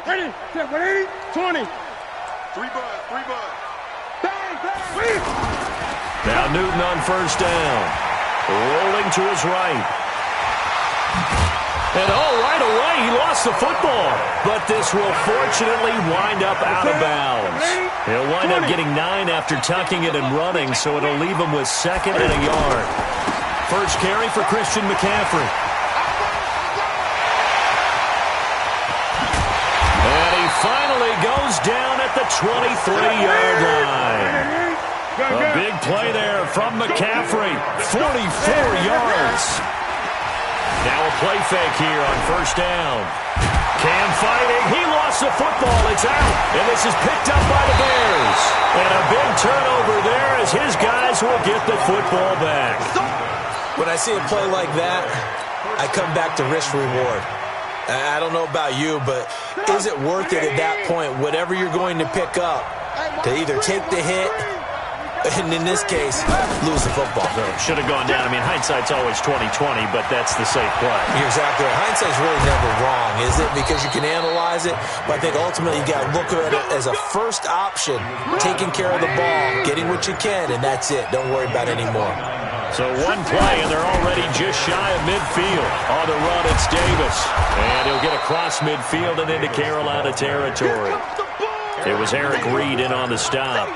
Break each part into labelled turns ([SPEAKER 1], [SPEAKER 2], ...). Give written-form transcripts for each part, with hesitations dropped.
[SPEAKER 1] Ready? 20.
[SPEAKER 2] Three bud.
[SPEAKER 1] Bang, bang.
[SPEAKER 3] Now Newton on first down. Rolling to his right. And right away he lost the football. But this will fortunately wind up out of bounds. He'll wind up getting 9 after tucking it and running, so it'll leave him with 2nd and a yard. First carry for Christian McCaffrey. And he finally goes down at the 23-yard line. A big play there from McCaffrey. 44 yards. Now a play fake here on first down. Cam fighting. He lost the football. It's out. And this is picked up by the Bears. And a big turnover there as his guys will get the football back.
[SPEAKER 4] When I see a play like that, I come back to risk reward. I don't know about you, but is it worth it at that point, whatever you're going to pick up, to either take the hit, and in this case, lose the football?
[SPEAKER 3] Should have gone down. I mean, hindsight's always 20/20, but that's the safe play.
[SPEAKER 4] You're exactly right. Hindsight's really never wrong, is it? Because you can analyze it, but I think ultimately you got to look at it as a first option, taking care of the ball, getting what you can, and that's it. Don't worry about it anymore.
[SPEAKER 3] So one play, and they're already just shy of midfield. On the run, it's Davis. And he'll get across midfield and into Carolina territory. It was Eric Reed in on the stop.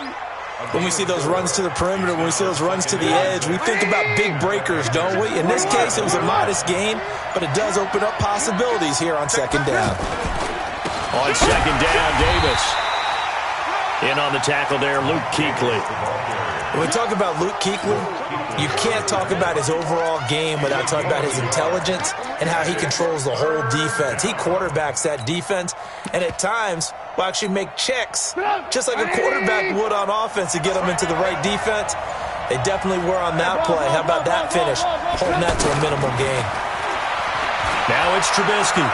[SPEAKER 4] When we see those runs to the perimeter, when we see those runs to the edge, we think about big breakers, don't we? In this case, it was a modest gain, but it does open up possibilities here on second down.
[SPEAKER 3] On second down, Davis. In on the tackle there, Luke Kuechly.
[SPEAKER 4] When we talk about Luke Kuechly, you can't talk about his overall game without talking about his intelligence and how he controls the whole defense. He quarterbacks that defense, and at times will actually make checks, just like a quarterback would on offense to get them into the right defense. They definitely were on that play. How about that finish? Holding that to a minimum gain.
[SPEAKER 3] Now it's Trubisky.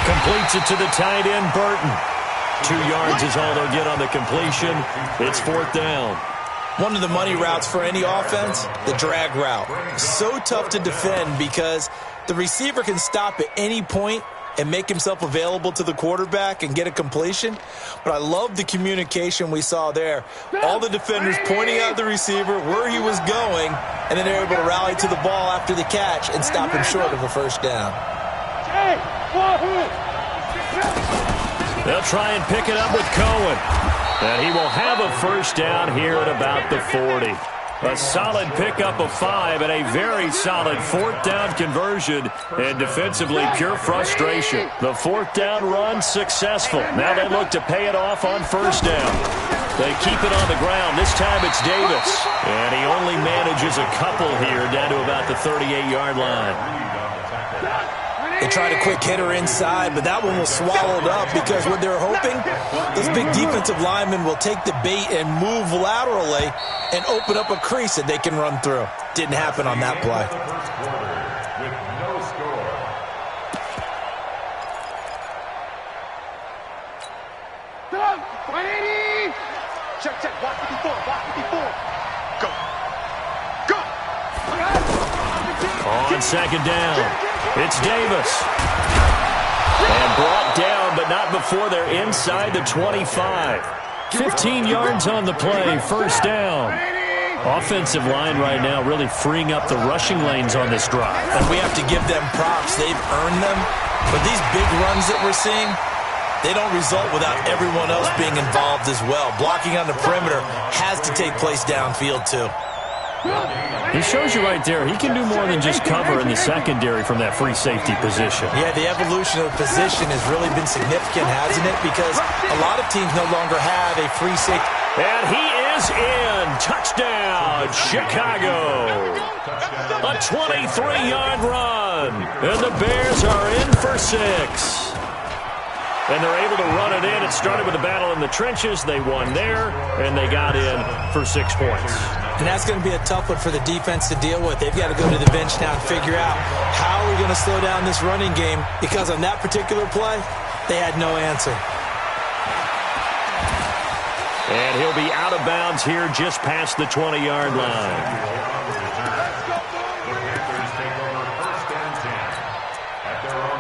[SPEAKER 3] Completes it to the tight end, Burton. 2 yards is all they'll get on the completion. It's 4th down.
[SPEAKER 4] One of the money routes for any offense, the drag route. So tough to defend because the receiver can stop at any point and make himself available to the quarterback and get a completion. But I love the communication we saw there. All the defenders pointing out the receiver, where he was going, and then they're able to rally to the ball after the catch and stop him short of a first down.
[SPEAKER 3] They'll try and pick it up with Cohen. And he will have a first down here at about the 40. A solid pickup of 5 and a very solid 4th down conversion. And defensively, pure frustration. The 4th down run successful. Now they look to pay it off on first down. They keep it on the ground. This time it's Davis. And he only manages a couple here down to about the 38-yard line.
[SPEAKER 4] They tried a quick hitter inside, but that one was swallowed up because what they're hoping, those big defensive linemen will take the bait and move laterally and open up a crease that they can run through. Didn't happen on that play.
[SPEAKER 2] Check. Block 54. Go.
[SPEAKER 3] On second down, it's Davis. And brought down, but not before they're inside the 25. 15 yards on the play, first down. Offensive line right now really freeing up the rushing lanes on this drive.
[SPEAKER 4] And we have to give them props. They've earned them. But these big runs that we're seeing, they don't result without everyone else being involved as well. Blocking on the perimeter has to take place downfield too.
[SPEAKER 3] He shows you right there, he can do more than just cover in the secondary from that free safety position.
[SPEAKER 4] Yeah, the evolution of the position has really been significant, hasn't it? Because a lot of teams no longer have a free safety.
[SPEAKER 3] And he is in. Touchdown, Chicago. A 23-yard run. And the Bears are in for 6. And they're able to run it in. It started with a battle in the trenches. They won there, and they got in for 6 points.
[SPEAKER 4] And that's going to be a tough one for the defense to deal with. They've got to go to the bench now and figure out how are we going to slow down this running game, because on that particular play, they had no answer.
[SPEAKER 3] And he'll be out of bounds here just past the 20-yard line.
[SPEAKER 2] Take over first and 10 at their own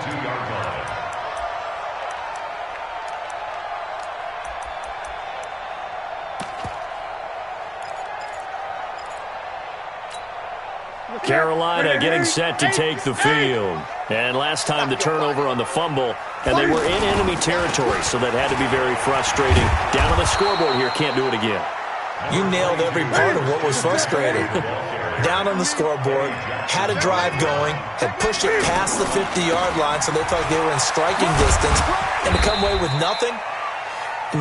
[SPEAKER 2] 22.
[SPEAKER 3] Carolina getting set to take the field. And last time the turnover on the fumble, and they were in enemy territory, so that had to be very frustrating. Down on the scoreboard here, can't do it again.
[SPEAKER 4] You nailed every part of what was frustrating. Down on the scoreboard, had a drive going, had pushed it past the 50-yard line so they thought they were in striking distance, and to come away with nothing,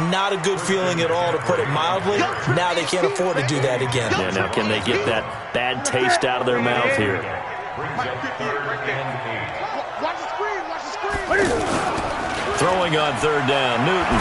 [SPEAKER 4] not a good feeling at all, to put it mildly. Now they can't afford to do that again.
[SPEAKER 3] Yeah, now can they get that bad taste out of their mouth here?
[SPEAKER 1] Watch the screen.
[SPEAKER 3] Throwing on third down, Newton.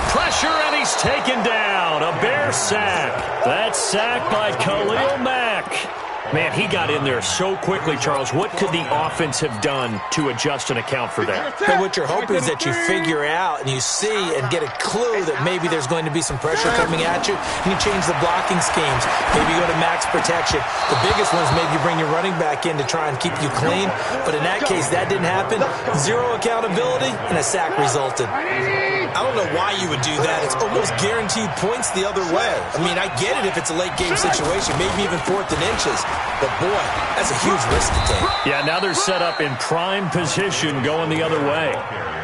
[SPEAKER 3] Pressure, and he's taken down. A Bear sack. That sack by Khalil Mack. Man, he got in there so quickly, Charles. What could the offense have done to adjust and account for that?
[SPEAKER 4] But what you're hoping is that you figure out and you see and get a clue that maybe there's going to be some pressure coming at you. You change the blocking schemes. Maybe you go to max protection. The biggest one is maybe you bring your running back in to try and keep you clean. But in that case, that didn't happen. Zero accountability, and a sack resulted. I don't know why you would do that. It's almost guaranteed points the other way. I mean, I get it if it's a late game situation, maybe even 4th and inches. But, boy, that's a huge risk to take.
[SPEAKER 3] Yeah, now they're set up in prime position going the other way.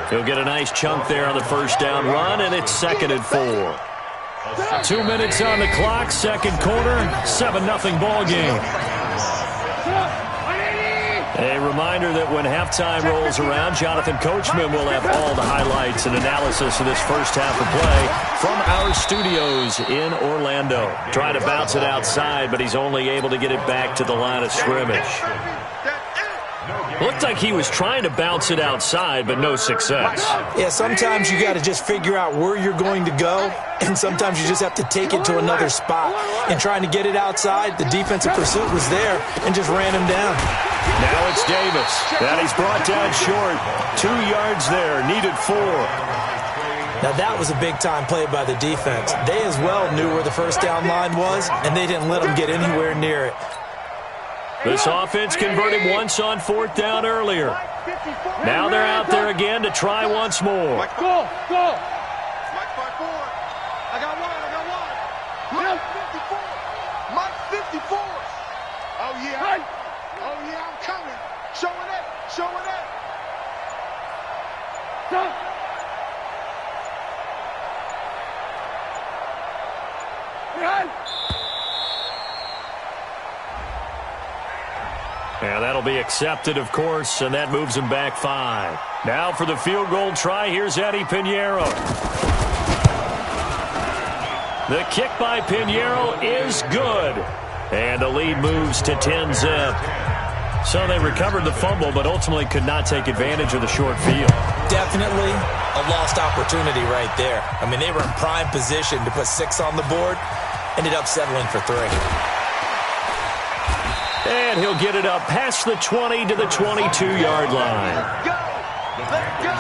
[SPEAKER 3] He'll get a nice chunk there on the first down run, and it's 2nd and 4. 2 minutes on the clock, second quarter, 7-0 ball game. A reminder that when halftime rolls around, Jonathan Coachman will have all the highlights and analysis of this first half of play from our studios in Orlando. Trying to bounce it outside, but he's only able to get it back to the line of scrimmage. Looked like he was trying to bounce it outside, but no success.
[SPEAKER 4] Yeah, sometimes you got to just figure out where you're going to go, and sometimes you just have to take it to another spot. And trying to get it outside, the defensive pursuit was there and just ran him down.
[SPEAKER 3] Now it's Davis, and he's brought down short. 2 yards there, needed 4.
[SPEAKER 4] Now that was a big-time play by the defense. They as well knew where the first down line was, and they didn't let them get anywhere near it.
[SPEAKER 3] This offense converted once on 4th down earlier. Now they're out there again to try once more.
[SPEAKER 1] Go.
[SPEAKER 2] Mike 5-4. I got one. Mike 54. Mike 54. Oh, yeah, I'm coming. Showing it.
[SPEAKER 3] And that'll be accepted, of course, and that moves him back 5. Now for the field goal try, here's Eddie Pinheiro. The kick by Pinheiro is good. And the lead moves to 10-zip. So they recovered the fumble, but ultimately could not take advantage of the short field.
[SPEAKER 4] Definitely a lost opportunity right there. I mean, they were in prime position to put 6 on the board. Ended up settling for 3.
[SPEAKER 3] And he'll get it up past the 20 to the 22-yard line.
[SPEAKER 2] Let it go.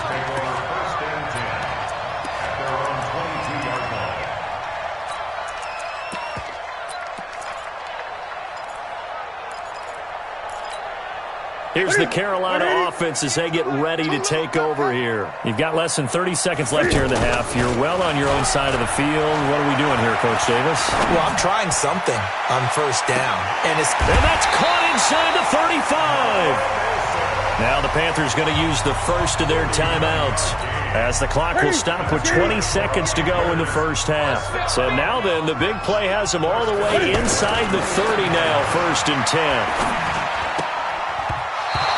[SPEAKER 3] Here's the Carolina offense as they get ready to take over here. You've got less than 30 seconds left here in the half. You're well on your own side of the field. What are we doing here, Coach Davis?
[SPEAKER 4] Well, I'm trying something on first down. And
[SPEAKER 3] that's caught inside the 35. Now the Panthers going to use the first of their timeouts as the clock will stop with 20 seconds to go in the first half. So now then, the big play has them all the way inside the 30 now, 1st and 10.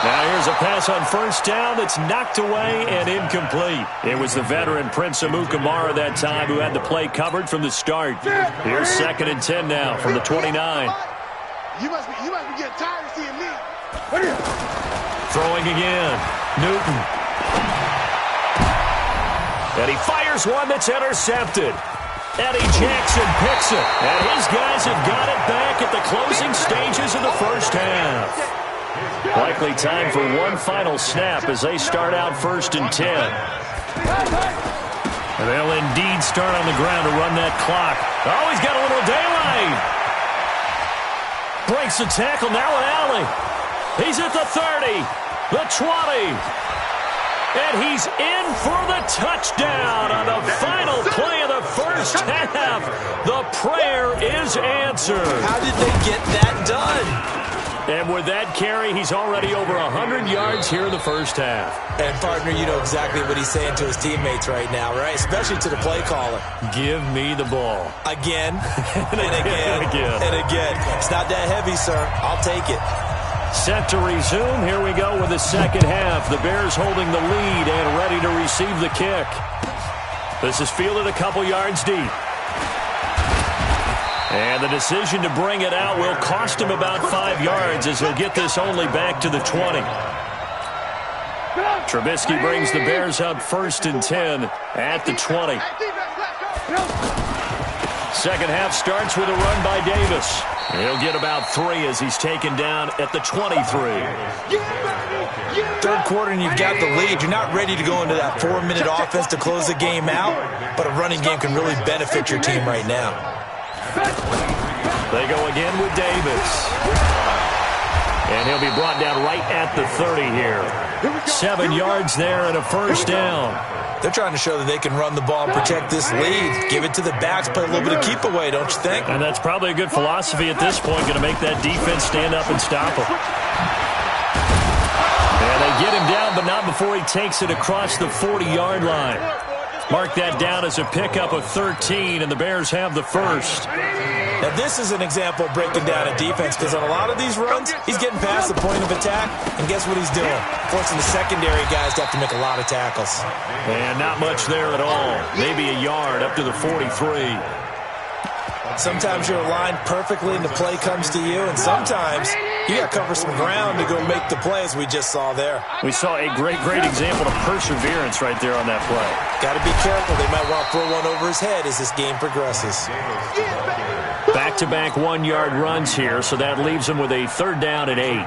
[SPEAKER 3] Now here's a pass on first down that's knocked away and incomplete. It was the veteran Prince Amukamara that time who had the play covered from the start. Here's 2nd and 10 now from the 29.
[SPEAKER 2] You must be getting tired of seeing me.
[SPEAKER 3] Throwing again. Newton. And he fires one that's intercepted. Eddie Jackson picks it. And his guys have got it back at the closing stages of the first half. Likely time for one final snap as they start out 1st and 10. And they'll indeed start on the ground to run that clock. Oh, he's got a little daylight. Breaks the tackle, now an alley. He's at the 30, the 20. And he's in for the touchdown on the final play of the first half. The prayer is answered.
[SPEAKER 4] How did they get that done?
[SPEAKER 3] And with that carry, he's already over 100 yards here in the first half.
[SPEAKER 4] And, partner, you know exactly what he's saying to his teammates right now, right? Especially to the play caller.
[SPEAKER 3] Give me the ball.
[SPEAKER 4] Again, and again, and again. It's not that heavy, sir. I'll take it.
[SPEAKER 3] Set to resume. Here we go with the second half. The Bears holding the lead and ready to receive the kick. This is fielded a couple yards deep. And the decision to bring it out will cost him about 5 yards as he'll get this only back to the 20. Trubisky brings the Bears up 1st and 10 at the 20. Second half starts with a run by Davis. He'll get about 3 as he's taken down at the 23.
[SPEAKER 4] Third quarter and you've got the lead. You're not ready to go into that 4-minute offense to close the game out, but a running game can really benefit your team right now.
[SPEAKER 3] They go again with Davis. And he'll be brought down right at the 30 here. 7 yards there and a first down.
[SPEAKER 4] They're trying to show that they can run the ball and protect this lead. Give it to the backs, play a little bit of keep away, don't you think?
[SPEAKER 3] And that's probably a good philosophy at this point, going to make that defense stand up and stop him. And they get him down, but not before he takes it across the 40-yard line. Mark that down as a pickup of 13, and the Bears have the first.
[SPEAKER 4] Now, this is an example of breaking down a defense because on a lot of these runs, he's getting past the point of attack, and guess what he's doing? Forcing the secondary guys to have to make a lot of tackles.
[SPEAKER 3] And not much there at all. Maybe a yard up to the 43.
[SPEAKER 4] Sometimes you're aligned perfectly and the play comes to you, and sometimes you got to cover some ground to go make the play, as we just saw there.
[SPEAKER 3] We saw a great example of perseverance right there on that play.
[SPEAKER 4] Got to be careful. They might want to throw one over his head as this game progresses.
[SPEAKER 3] Back-to-back 1-yard runs here, so that leaves him with a 3rd down and 8.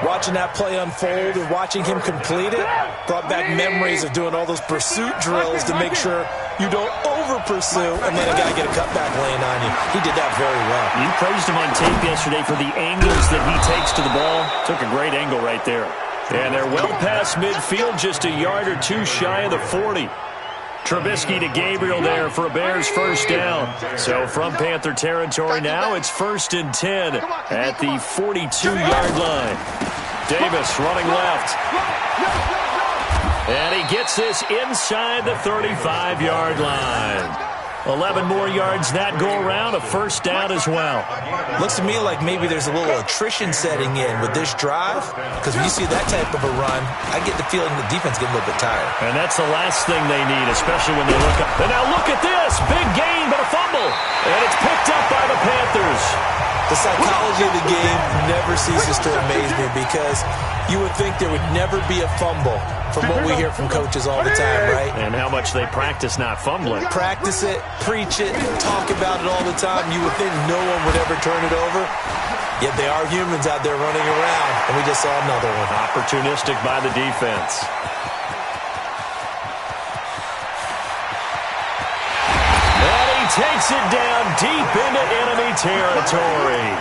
[SPEAKER 4] Watching that play unfold and watching him complete it brought back memories of doing all those pursuit drills to make sure you don't over-pursue and let a guy get a cutback laying on you. He did that very well.
[SPEAKER 3] You praised him on tape yesterday for the angles that he takes to the ball. Took a great angle right there. And they're well past midfield, just a yard or 2 shy of the 40. Trubisky to Gabriel there for a Bears first down. So from Panther territory now, it's 1st and 10 at the 42-yard line. Davis running left. And he gets this inside the 35-yard line. 11 more yards that go around, a first down as well.
[SPEAKER 4] Looks to me like maybe there's a little attrition setting in with this drive, because when you see that type of a run, I get the feeling the defense getting a little bit tired.
[SPEAKER 3] And that's the last thing they need, especially when they look up. And now look at this. Big gain, but a fumble. And it's picked up by the Panthers.
[SPEAKER 4] The psychology of the game never ceases to amaze me because you would think there would never be a fumble from what we hear from coaches all the time, right?
[SPEAKER 3] And how much they practice not fumbling.
[SPEAKER 4] Practice it, preach it, talk about it all the time. You would think no one would ever turn it over. Yet they are humans out there running around, and we just saw another one.
[SPEAKER 3] Opportunistic by the defense. Takes it down deep into enemy territory.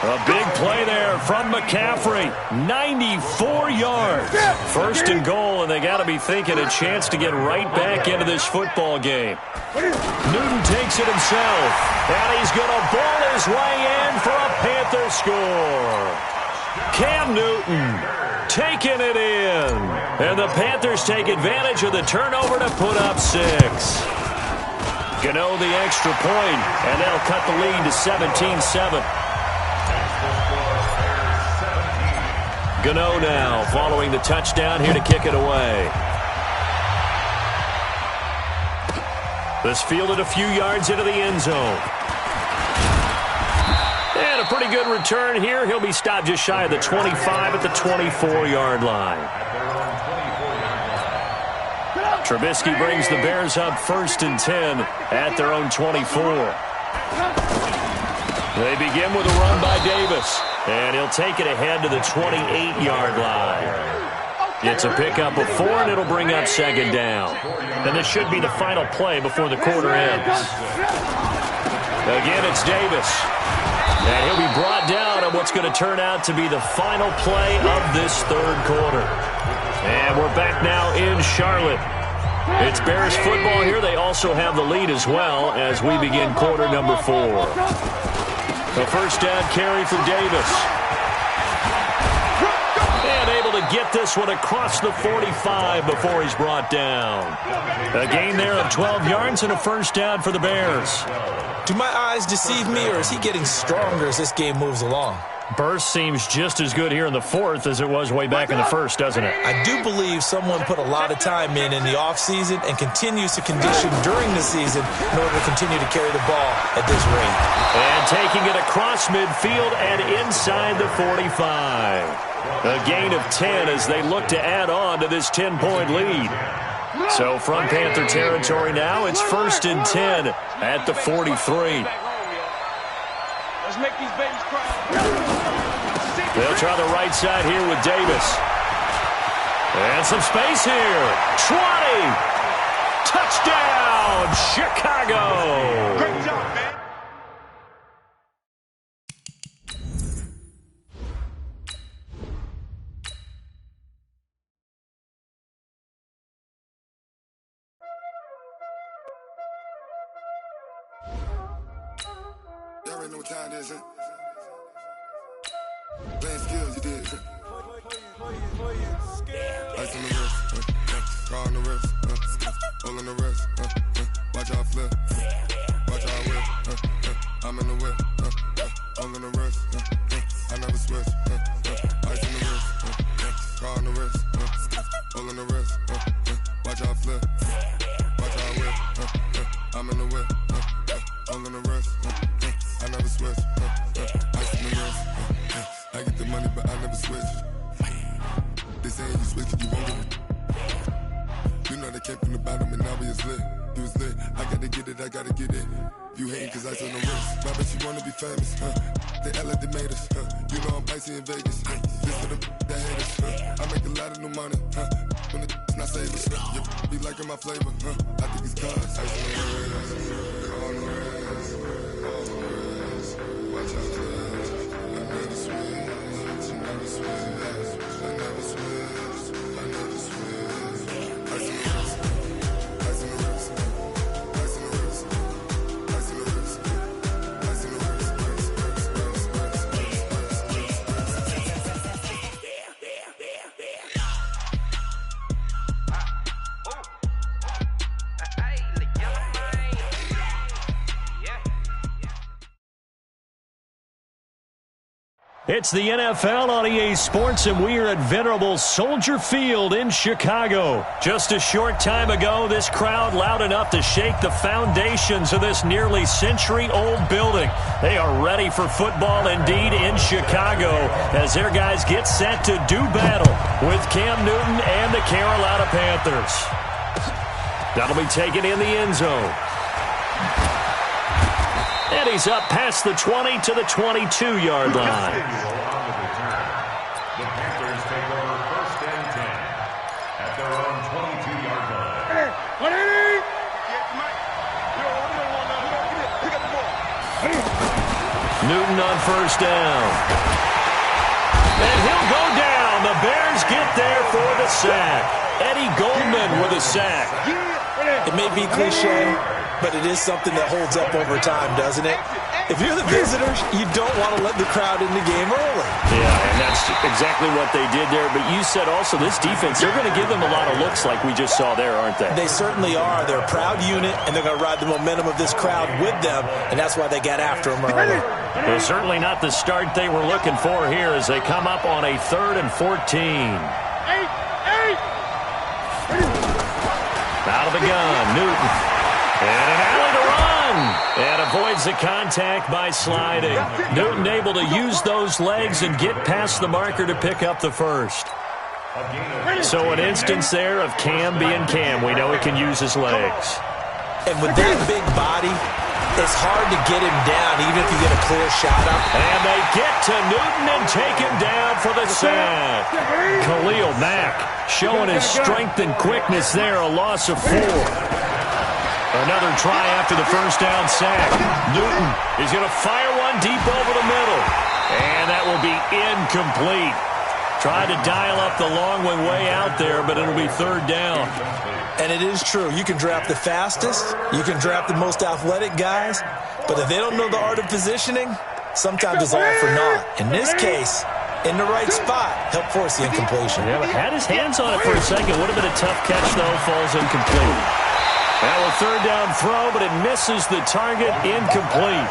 [SPEAKER 3] A big play there from McCaffrey. 94 yards. 1st and goal, and they got to be thinking a chance to get right back into this football game. Newton takes it himself, and he's going to ball his way in for a Panther score. Cam Newton taking it in. And the Panthers take advantage of the turnover to put up 6. Gano the extra point, and that'll cut the lead to 17-7. Gano now following the touchdown here to kick it away. This fielded a few yards into the end zone. And a pretty good return here. He'll be stopped just shy of the 25 at the 24-yard line. Trubisky brings the Bears up 1st and 10 at their own 24. They begin with a run by Davis, and he'll take it ahead to the 28-yard line. It's a pickup of 4, and it'll bring up 2nd down. And this should be the final play before the quarter ends. Again, it's Davis. And he'll be brought down on what's going to turn out to be the final play of this 3rd quarter. And we're back now in Charlotte. It's Bears football here. They also have the lead as well as we begin quarter number 4. The first down carry for Davis. to get this one across the 45 before he's brought down. A gain there of 12 yards and a first down for the Bears.
[SPEAKER 4] Do my eyes deceive me, or is he getting stronger as this game moves along?
[SPEAKER 3] Burst seems just as good here in the fourth as it was way back in the first, doesn't it?
[SPEAKER 4] I do believe someone put a lot of time in the offseason and continues to condition during the season in order to continue to carry the ball at this rate.
[SPEAKER 3] And taking it across midfield and inside the 45. A gain of 10 as they look to add on to this 10-point lead. So from Panther territory now, it's 1st and 10 at the 43.
[SPEAKER 1] Let's make these babies cry.
[SPEAKER 3] They'll try the right side here with Davis. And some space here. 20. Touchdown, Chicago.
[SPEAKER 1] Great job, man.
[SPEAKER 2] Y'all already know what time it is, huh? Playing skills, you did. Ice on the wrist, car on the wrist, hole in the wrist, watch out flip, watch out whip, I'm in the whip, hole in the wrist, I never switch, ice on the wrist, car on the wrist, hole in the wrist, watch out flip, watch out whip, I'm in the whip, hole in the wrist, I never switch, ice on the wrist, I get the money but I never switch. They saying you switch it, you won't get it. You know they came from the bottom and now we is lit. You was lit, I gotta get it, I gotta get it. You hating cause ice on the wrist. Why bet you wanna be famous, They act like they made us, You know I'm icy in Vegas, This for the that hate us, I make a lot of new money, When the not savers, You be liking my flavor, I think it's cause ice on the wrist, on the wrist, on the wrist. Watch out for this, I never switch, I never switch. I never switch, I never switch. Ice in the wrist, ice in the wrist, ice in the wrist, ice in the wrist, ice in the wrist,
[SPEAKER 3] It's the NFL on EA Sports, and we are at venerable Soldier Field in Chicago. Just a short time ago, this crowd loud enough to shake the foundations of this nearly century-old building. They are ready for football indeed in Chicago as their guys get set to do battle with Cam Newton and the Carolina Panthers. That'll be taken in the end zone. And he's up past the 20 to the 22-yard line.
[SPEAKER 5] The Panthers take over 1st and 10 at their own 22-yard line.
[SPEAKER 3] Newton on 1st down. And he'll go down. The Bears get there for the sack. Eddie Goldman with a sack.
[SPEAKER 4] It may be cliche, but it is something that holds up over time, doesn't it? If you're the visitors, you don't want to let the crowd in the game early.
[SPEAKER 3] Yeah, and that's exactly what they did there. But you said also this defense, they're going to give them a lot of looks like we just saw there, aren't they?
[SPEAKER 4] They certainly are. They're a proud unit, and they're going to ride the momentum of this crowd with them, and that's why they got after them early.
[SPEAKER 3] Well, certainly not the start they were looking for here as they come up on a 3rd and 14. Out of the gun, Newton. And an alley to run. And avoids the contact by sliding. Newton able to use those legs and get past the marker to pick up the first. So an instance there of Cam being Cam. We know he can use his legs.
[SPEAKER 4] And with that big body, it's hard to get him down, even if you get a clear shot up.
[SPEAKER 3] And they get to Newton and take him down for the sack. Khalil Mack showing his strength and quickness there, a loss of 4. Another try after the first down sack. Newton is going to fire one deep over the middle. And that will be incomplete. Tried to dial up the long one way out there, but it'll be 3rd down.
[SPEAKER 4] And it is true. You can draft the fastest. You can draft the most athletic guys. But if they don't know the art of positioning, sometimes it's all for naught. In this case, in the right spot. Helped force the incompletion.
[SPEAKER 3] Yeah, but had his hands on it for a second. Would have been a tough catch, though. Falls incomplete. Now a third down throw, but it misses the target. Incomplete.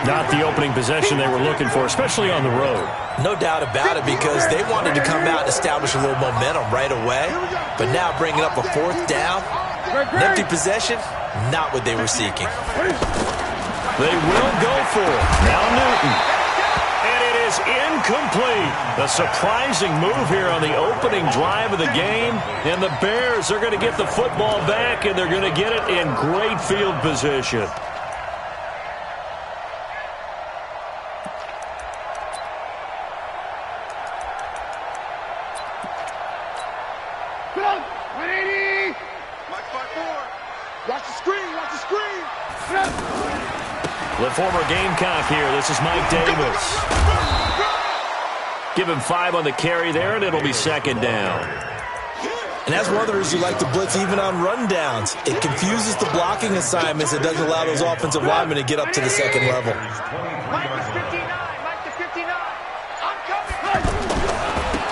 [SPEAKER 3] Not the opening possession they were looking for, especially on the road.
[SPEAKER 4] No doubt about it, because they wanted to come out and establish a little momentum right away. But now bringing up a fourth down, an empty possession, not what they were seeking.
[SPEAKER 3] They will go for it. Now Newton. And it is incomplete. A surprising move here on the opening drive of the game. And the Bears are going to get the football back, and they're going to get it in great field position. The former Gamecock here. This is Mike Davis. Give him 5 on the carry there, and it'll be second down.
[SPEAKER 4] And that's one of the reasons you like to blitz even on rundowns. It confuses the blocking assignments. It doesn't allow those offensive linemen to get up to the second level.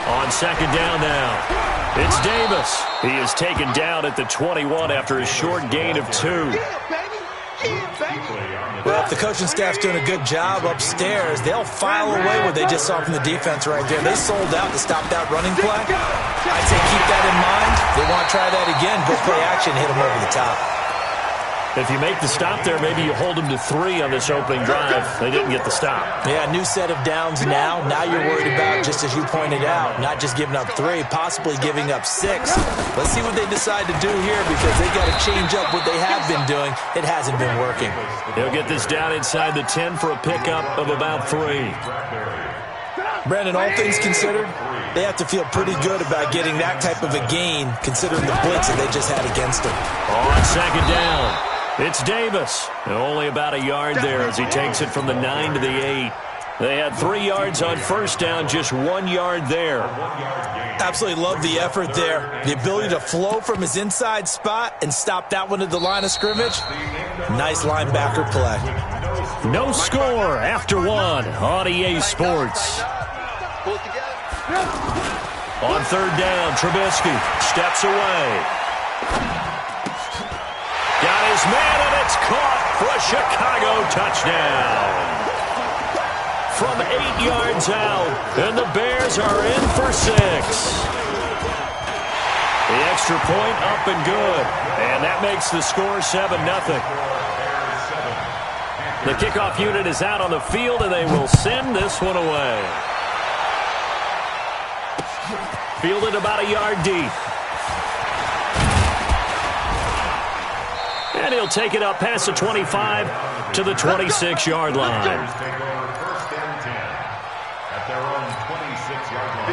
[SPEAKER 3] On second down now, it's Davis. He is taken down at the 21 after a short gain of 2.
[SPEAKER 4] Well, if the coaching staff's doing a good job upstairs, they'll file away what they just saw from the defense right there. They sold out to stop that running play. I'd say keep that in mind. They want to try that again. Go play action, hit them over the top.
[SPEAKER 3] If you make the stop there, maybe you hold them to 3 on this opening drive. They didn't get the stop.
[SPEAKER 4] Yeah, new set of downs now. Now you're worried about, just as you pointed out, not just giving up 3, possibly giving up 6. Let's see what they decide to do here, because they got to change up what they have been doing. It hasn't been working.
[SPEAKER 3] He'll get this down inside the 10 for a pickup of about 3.
[SPEAKER 4] Brandon, all things considered, they have to feel pretty good about getting that type of a gain, considering the blitz that they just had against them.
[SPEAKER 3] On second down, it's Davis. Only about a yard there as he takes it from the 9 to the 8. They had 3 yards on first down, just 1 yard there.
[SPEAKER 4] Absolutely love the effort there. The ability to flow from his inside spot and stop that one at the line of scrimmage. Nice linebacker play.
[SPEAKER 3] No score after 1 on EA Sports. On third down, Trubisky steps away. Got his man, and it's caught for a Chicago touchdown. From 8 yards out, and the Bears are in for 6. The extra point up and good, and that makes the score 7-0. The kickoff unit is out on the field, and they will send this one away. Fielded about a yard deep. And he'll take it up past the 25 to the 26-yard line.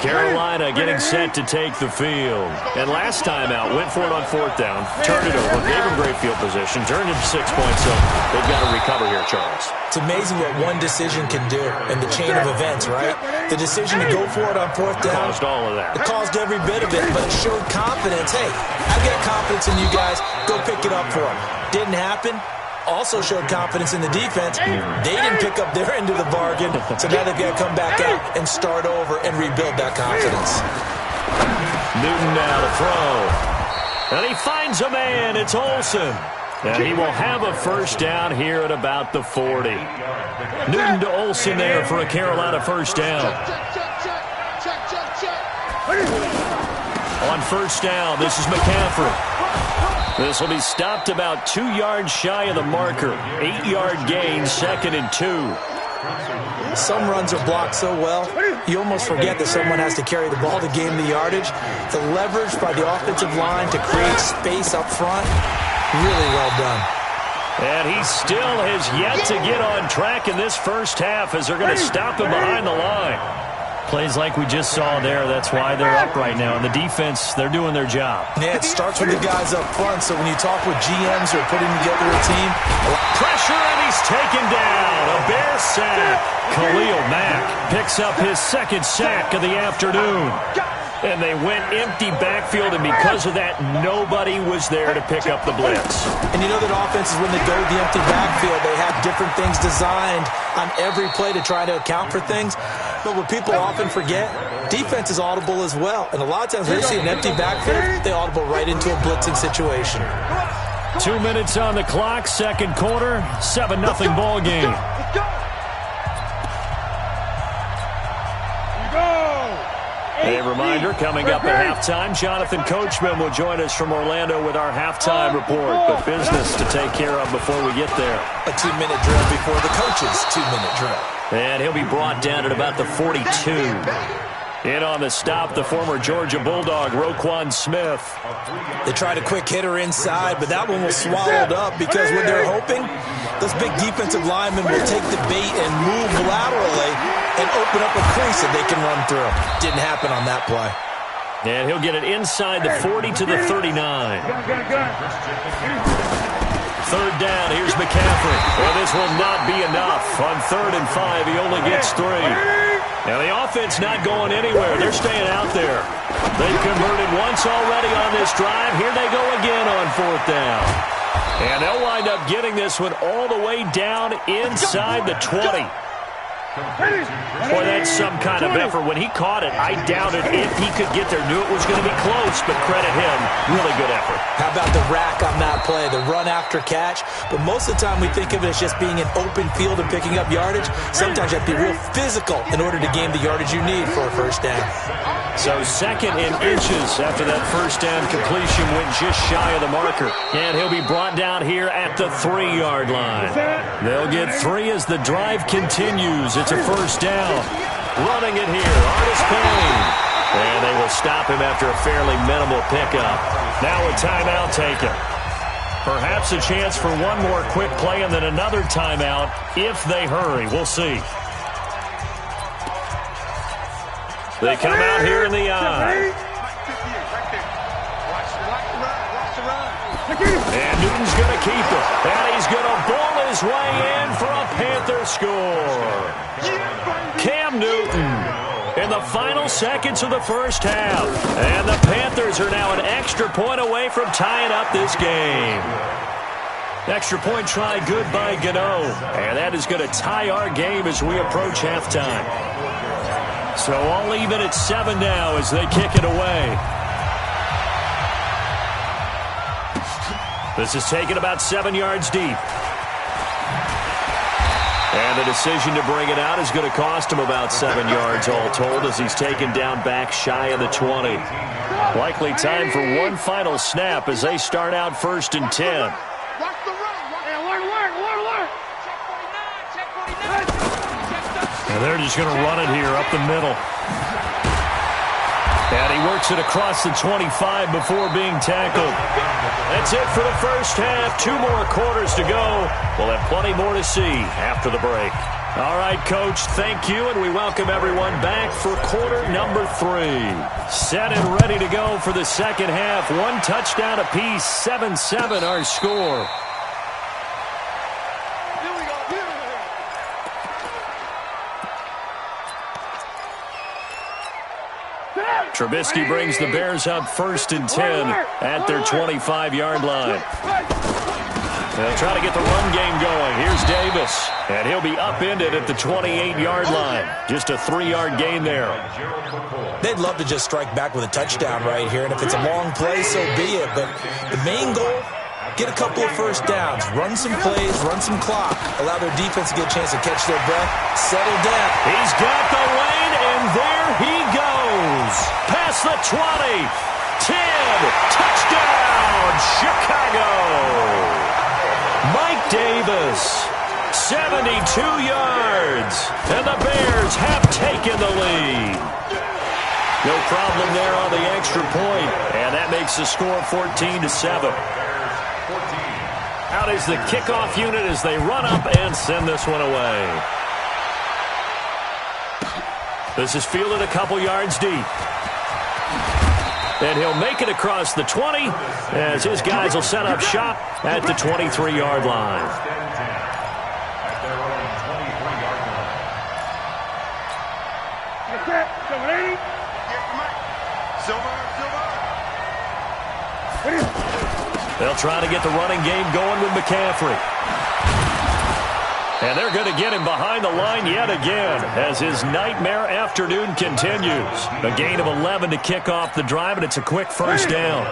[SPEAKER 3] Carolina getting set to take the field. And last time out, went for it on fourth down, turned it over, gave him great field position, turned it to 6 points. So they've got to recover here, Charles.
[SPEAKER 4] It's amazing what one decision can do in the chain of events, right? The decision to go for it on fourth down.
[SPEAKER 3] Caused all of that.
[SPEAKER 4] It caused every bit of it, but it showed confidence. Hey, I've got confidence in you guys. Go pick it up for them. Didn't happen. Also showed confidence in the defense. They didn't pick up their end of the bargain, so now they've got to come back out and start over and rebuild that confidence.
[SPEAKER 3] Newton now to throw. And he finds a man. It's Olsen. And he will have a first down here at about the 40. Newton to Olsen there for a Carolina first down. On first down, this is McCaffrey. This will be stopped about 2 yards shy of the marker. 8-yard gain, 2nd and 2.
[SPEAKER 4] Some runs are blocked so well, you almost forget that someone has to carry the ball to gain the yardage. The leverage by the offensive line to create space up front, really well done.
[SPEAKER 3] And he still has yet to get on track in this first half as they're going to stop him behind the line. Plays like we just saw there. That's why they're up right now. And the defense, they're doing their job.
[SPEAKER 4] Yeah, it starts with the guys up front. So when you talk with GMs who are putting together a team.
[SPEAKER 3] Pressure, and he's taken down. A Bear sack. Khalil Mack picks up his 2nd sack of the afternoon. And they went empty backfield, and because of that, nobody was there to pick up the blitz.
[SPEAKER 4] And you know that offenses, when they go to the empty backfield, they have different things designed on every play to try to account for things. But what people often forget, defense is audible as well. And a lot of times when they see an empty backfield, they audible right into a blitzing situation.
[SPEAKER 3] 2 minutes on the clock, second quarter, 7-0 ball game.
[SPEAKER 1] Let's go.
[SPEAKER 3] A reminder, coming up at halftime, Jonathan Coachman will join us from Orlando with our halftime report. But business to take care of before we get there.
[SPEAKER 4] A 2-minute drill before the coach's 2-minute drill.
[SPEAKER 3] And he'll be brought down at about the 42. In on the stop, the former Georgia Bulldog, Roquan Smith.
[SPEAKER 4] They tried a quick hitter inside, but that one was swallowed up because what they're hoping, those big defensive linemen will take the bait and move laterally and open up a crease that they can run through. Didn't happen on that play.
[SPEAKER 3] And he'll get it inside the 40 to the 39. Third down, here's McCaffrey. Well, this will not be enough. On 3rd and 5, he only gets 3. Now, the offense not going anywhere. They're staying out there. They've converted once already on this drive. Here they go again on 4th down. And they'll wind up getting this one all the way down inside the 20. Boy, that's some kind of effort. When he caught it, I doubted if he could get there. Knew it was going to be close, but credit him. Really good effort.
[SPEAKER 4] How about the rack on that play, the run after catch? But most of the time we think of it as just being an open field and picking up yardage. Sometimes you have to be real physical in order to gain the yardage you need for a first down.
[SPEAKER 3] So 2nd in inches after that first down completion went just shy of the marker. And he'll be brought down here at the 3-yard line. They'll get 3 as the drive continues. It's a first down. Running it here, Artis Payne. And they will stop him after a fairly minimal pickup. Now a timeout taken. Perhaps a chance for one more quick play and then another timeout if they hurry. We'll see. They come out here in the eye. And Newton's going to keep it. And he's going to bowl his way in for a Panther score. Cam Newton in the final seconds of the first half. And the Panthers are now an extra point away from tying up this game. Extra point try good by Gano. And that is going to tie our game as we approach halftime. So all even at 7 now as they kick it away. This is taken about 7 yards deep. And the decision to bring it out is going to cost him about 7 yards all told as he's taken down back shy of the 20. Likely time for one final snap as they start out 1st and 10. And they're just going to run it here up the middle. And he works it across the 25 before being tackled. That's it for the first half. 2 more quarters to go. We'll have plenty more to see after the break. All right, Coach, thank you, and we welcome everyone back for quarter number 3. Set and ready to go for the second half. 1 touchdown apiece, 7-7 our score. Trubisky brings the Bears up 1st and 10 at their 25-yard line. They'll try to get the run game going. Here's Davis, and he'll be upended at the 28-yard line. Just a 3-yard gain there.
[SPEAKER 4] They'd love to just strike back with a touchdown right here, and if it's a long play, so be it. But the main goal, get a couple of first downs, run some plays, run some clock, allow their defense to get a chance to catch their breath, settle down.
[SPEAKER 3] He's got the lane, and there he goes. Past the 20, 10, touchdown, Chicago. Mike Davis, 72 yards, and the Bears have taken the lead. No problem there on the extra point, and that makes the score 14-7. Out is the kickoff unit as they run up and send this one away. This is fielded a couple yards deep. And he'll make it across the 20 as his guys will set up shop at the 23-yard line. They'll try to get the running game going with McCaffrey. And they're going to get him behind the line yet again as his nightmare afternoon continues. A gain of 11 to kick off the drive, and it's a quick first down.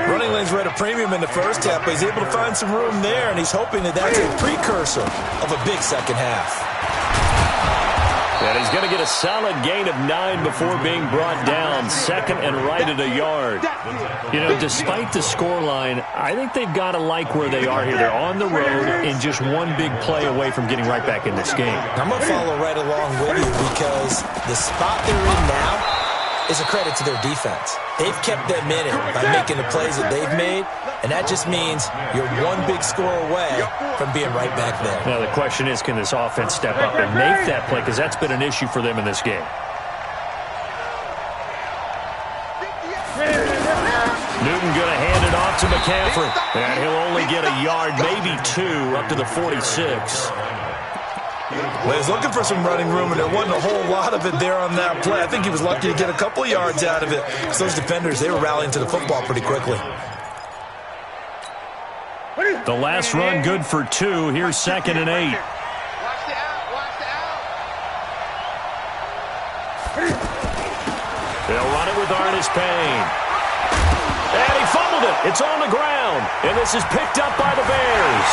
[SPEAKER 4] Running lanes were at a premium in the first half, but he's able to find some room there, and he's hoping that that's a precursor of a big second half.
[SPEAKER 3] And he's going to get a solid gain of 9 before being brought down, second and right at a yard. You know, despite the scoreline, I think they've got to like where they are here. They're on the road and just one big play away from getting right back in this game.
[SPEAKER 4] I'm going to follow right along with you because the spot they're in now is a credit to their defense. They've kept them in it by making the plays that they've made, and that just means you're one big score away from being right back there.
[SPEAKER 3] Now, the question is, can this offense step up and make that play? Because that's been an issue for them in this game. Newton going to hand it off to McCaffrey. And he'll only get a yard, maybe 2, up to the 46.
[SPEAKER 4] Well, he was looking for some running room, and there wasn't a whole lot of it there on that play. I think he was lucky to get a couple yards out of it. Because those defenders, they were rallying to the football pretty quickly.
[SPEAKER 3] The last run good for 2. Here's 2nd and 8. They'll run it with Artis Payne. And he fumbled it. It's on the ground. And this is picked up by the Bears.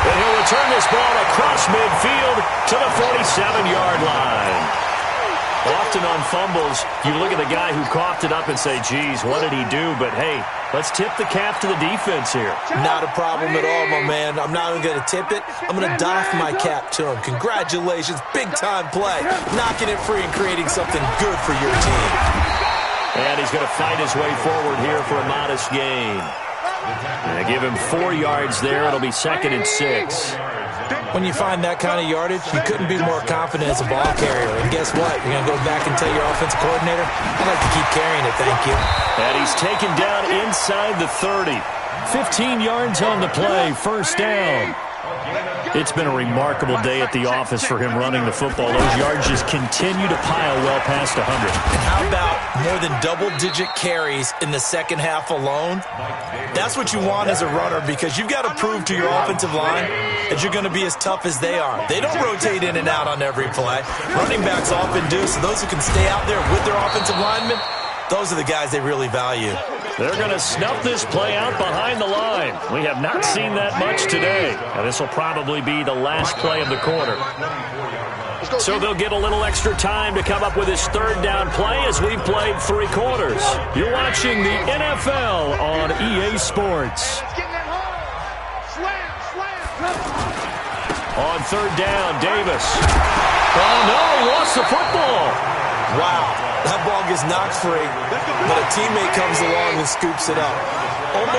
[SPEAKER 3] And he'll return this ball across midfield to the 47-yard line. Often on fumbles, you look at the guy who coughed it up and say, geez, what did he do? But, hey, let's tip the cap to the defense here.
[SPEAKER 4] Not a problem at all, my man. I'm not even going to tip it. I'm going to doff my cap to him. Congratulations. Big-time play. Knocking it free and creating something good for your team.
[SPEAKER 3] And he's going to fight his way forward here for a modest gain. They give him 4 yards there. It'll be 2nd and 6.
[SPEAKER 4] When you find that kind of yardage, you couldn't be more confident as a ball carrier. And guess what? You're going to go back and tell your offensive coordinator, I'd like to keep carrying it, thank you.
[SPEAKER 3] And he's taken down inside the 30. 15 yards on the play, first down. It's been a remarkable day at the office for him running the football. Those yards just continue to pile well past 100.
[SPEAKER 4] And how about more than double-digit carries in the second half alone? That's what you want as a runner because you've got to prove to your offensive line that you're going to be as tough as they are. They don't rotate in and out on every play. Running backs often do, so those who can stay out there with their offensive linemen, those are the guys they really value.
[SPEAKER 3] They're going to snuff this play out behind the line. We have not seen that much today. And this will probably be the last play of the quarter. So they'll get a little extra time to come up with his third down play as we've played 3 quarters. You're watching the NFL on EA Sports. On third down, Davis. Oh, no, he lost the football.
[SPEAKER 4] Wow. That ball gets knocked free, but a teammate comes along and scoops it up.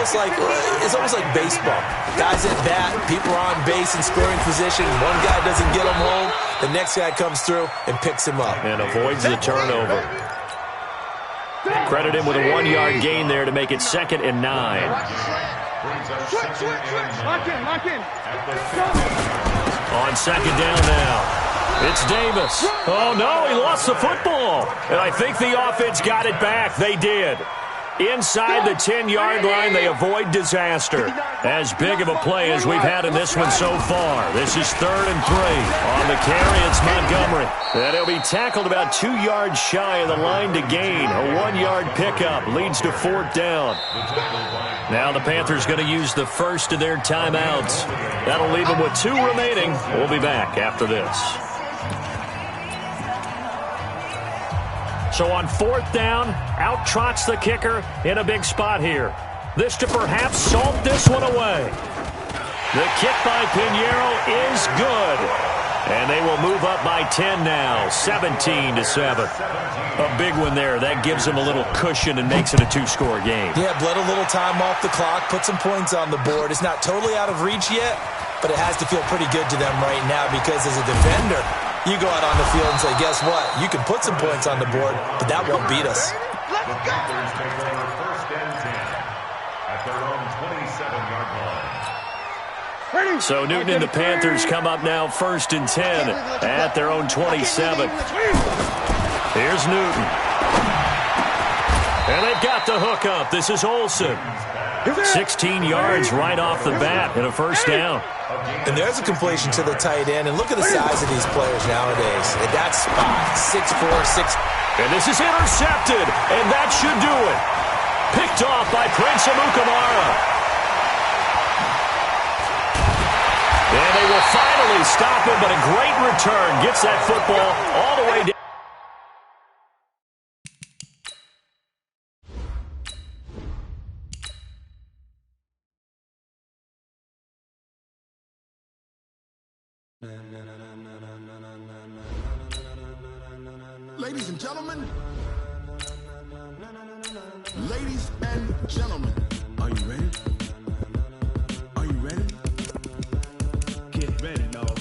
[SPEAKER 4] It's almost like baseball. Guys at bat, people are on base in scoring position. One guy doesn't get him home. The next guy comes through and picks him up.
[SPEAKER 3] And avoids the turnover. Credit him with a 1-yard gain there to make it 2nd and 9.
[SPEAKER 1] Lock in.
[SPEAKER 3] On second down now. It's Davis. Oh, no, he lost the football. And I think the offense got it back. They did. Inside the 10-yard line, they avoid disaster. As big of a play as we've had in this one so far. This is 3rd and 3. On the carry, it's Montgomery. And he'll be tackled about 2 yards shy of the line to gain. A 1-yard pickup leads to 4th down. Now the Panthers going to use the first of their timeouts. That'll leave them with 2 remaining. We'll be back after this. So on 4th down, out trots the kicker in a big spot here. This to perhaps salt this one away. The kick by Pinheiro is good. And they will move up by 10 now, 17-7. A big one there. That gives them a little cushion and makes it a 2-score game.
[SPEAKER 4] Yeah, bled a little time off the clock, put some points on the board. It's not totally out of reach yet, but it has to feel pretty good to them right now because as a defender, you go out on the field and say, guess what? You can put some points on the board, but that won't beat us.
[SPEAKER 5] The Panthers take over 1st and 10 at their own 27-yard line.
[SPEAKER 3] So Newton and the Panthers come up now 1st and 10 at their own 27. Here's Newton. And they've got the hook up. This is Olsen. 16 yards right off the bat and a first down.
[SPEAKER 4] And there's a completion to the tight end. And look at the size of these players nowadays. At that spot, 6'4", 6.
[SPEAKER 3] And this is intercepted. And that should do it. Picked off by Prince Amukamara. And they will finally stop him, but a great return. Gets that football all the way down.
[SPEAKER 2] Ladies and gentlemen, ladies and gentlemen, are you ready? Are you ready? Get ready, dog.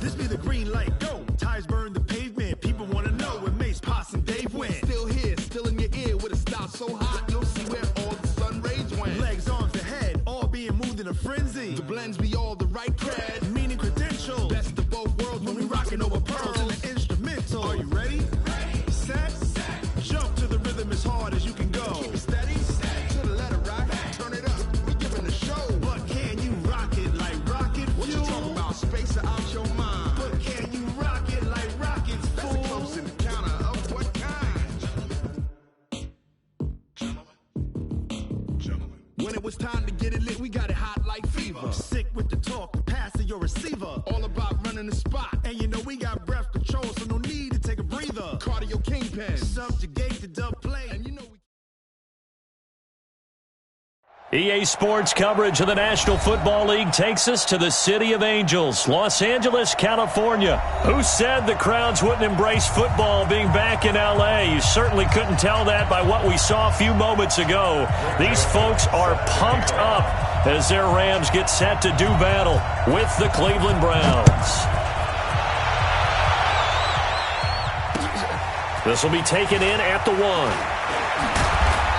[SPEAKER 2] This be the green light, go. Tires burn the pavement. People want to know where Mace, Potts, and Dave went. Still here, still in your ear with a stop so hot, you'll see where all the sun rays went. Legs, arms, and head, all being moved in a frenzy. The blends be all the right cred, meaning credentials. Best of both worlds when we rockin' over pearls in the instrumental. Are you ready? Set. Jump to the rhythm as hard as you can go. Keep it steady, to the letter right. Turn it up, we giving a show. But can you rock it like rocket fuel? What you talking about, space or out your mind? But can you rock it like rockets, fool? That's a close encounter of what kind? Gentlemen. When it was time to get it lit, we got it hot like fever. Sick with the talk, the pass to your receiver. All about running the spot. And you know we got breath control, so no need to take a breather. Cardio kingpin. Subjugate the dub play. And you know we...
[SPEAKER 3] EA Sports coverage of the National Football League takes us to the City of Angels, Los Angeles, California. Who said the crowds wouldn't embrace football being back in L.A.? You certainly couldn't tell that by what we saw a few moments ago. These folks are pumped up as their Rams get set to do battle with the Cleveland Browns. This will be taken in at the 1.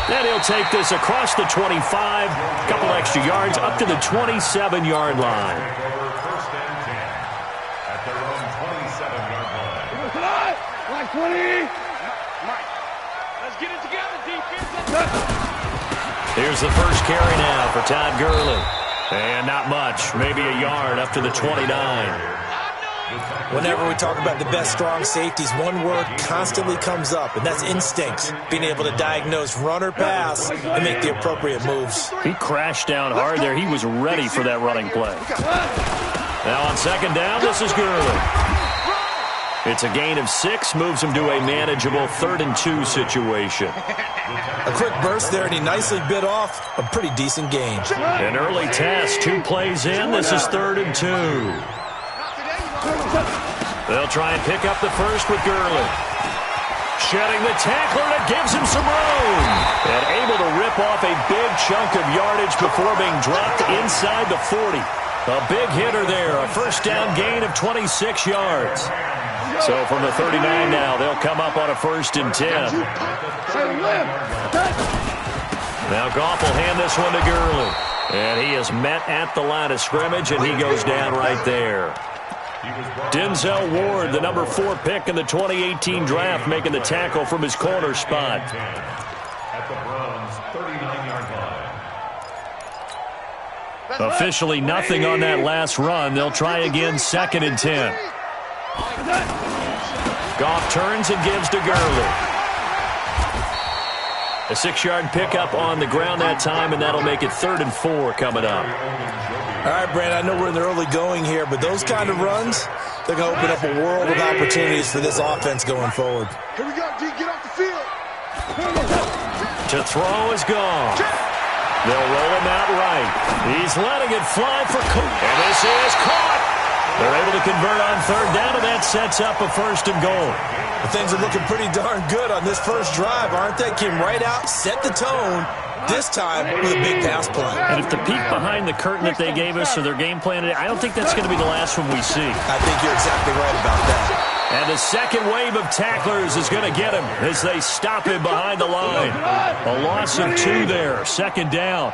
[SPEAKER 3] And he'll take this across the 25, a couple extra yards, up to the 27-yard line.
[SPEAKER 5] First and 10 at their own 27-yard line.
[SPEAKER 1] Like 20. Mike, let's get it together, defense.
[SPEAKER 3] Here's the first carry now for Todd Gurley. And not much, maybe a yard up to the 29.
[SPEAKER 4] Whenever we talk about the best strong safeties, one word constantly comes up, and that's instinct. Being able to diagnose run or pass and make the appropriate moves.
[SPEAKER 3] He crashed down hard there. He was ready for that running play. Now on second down, this is Gurley. It's a gain of 6, moves him to a manageable 3rd and 2 situation.
[SPEAKER 4] A quick burst there, and he nicely bit off a pretty decent gain.
[SPEAKER 3] An early test, 2 plays in. This is 3rd and 2. They'll try and pick up the first with Gurley. Shedding the tackler, and it gives him some room. And able to rip off a big chunk of yardage before being dropped inside the 40. A big hitter there, a first down gain of 26 yards. So from the 39 now, they'll come up on a 1st and 10. Now Goff will hand this one to Gurley. And he is met at the line of scrimmage, and he goes down right there. Denzel Ward, the number 4 pick in the 2018 draft, making the tackle from his corner spot.
[SPEAKER 5] At the Browns' 39-yard line.
[SPEAKER 3] Officially nothing on that last run. They'll try again, 2nd and 10. Goff turns and gives to Gurley. A 6-yard pickup on the ground that time, and that'll make it 3rd and 4 coming up.
[SPEAKER 4] All right, Brandon, I know we're in the early going here, but those kind of runs, they're going to open up a world of opportunities for this offense going forward.
[SPEAKER 2] Here we go, D, get off the field.
[SPEAKER 3] To throw is gone. They'll roll him out right. He's letting it fly for Cook. And this is caught. They're able to convert on 3rd down, and that sets up a 1st and goal.
[SPEAKER 4] Well, things are looking pretty darn good on this first drive, aren't they? Came right out, set the tone, this time with a big pass play.
[SPEAKER 3] And if the peek behind the curtain that they gave us or their game plan, I don't think that's going to be the last one we see.
[SPEAKER 4] I think you're exactly right about that.
[SPEAKER 3] And the second wave of tacklers is going to get him as they stop him behind the line. A loss of 2 there, second down.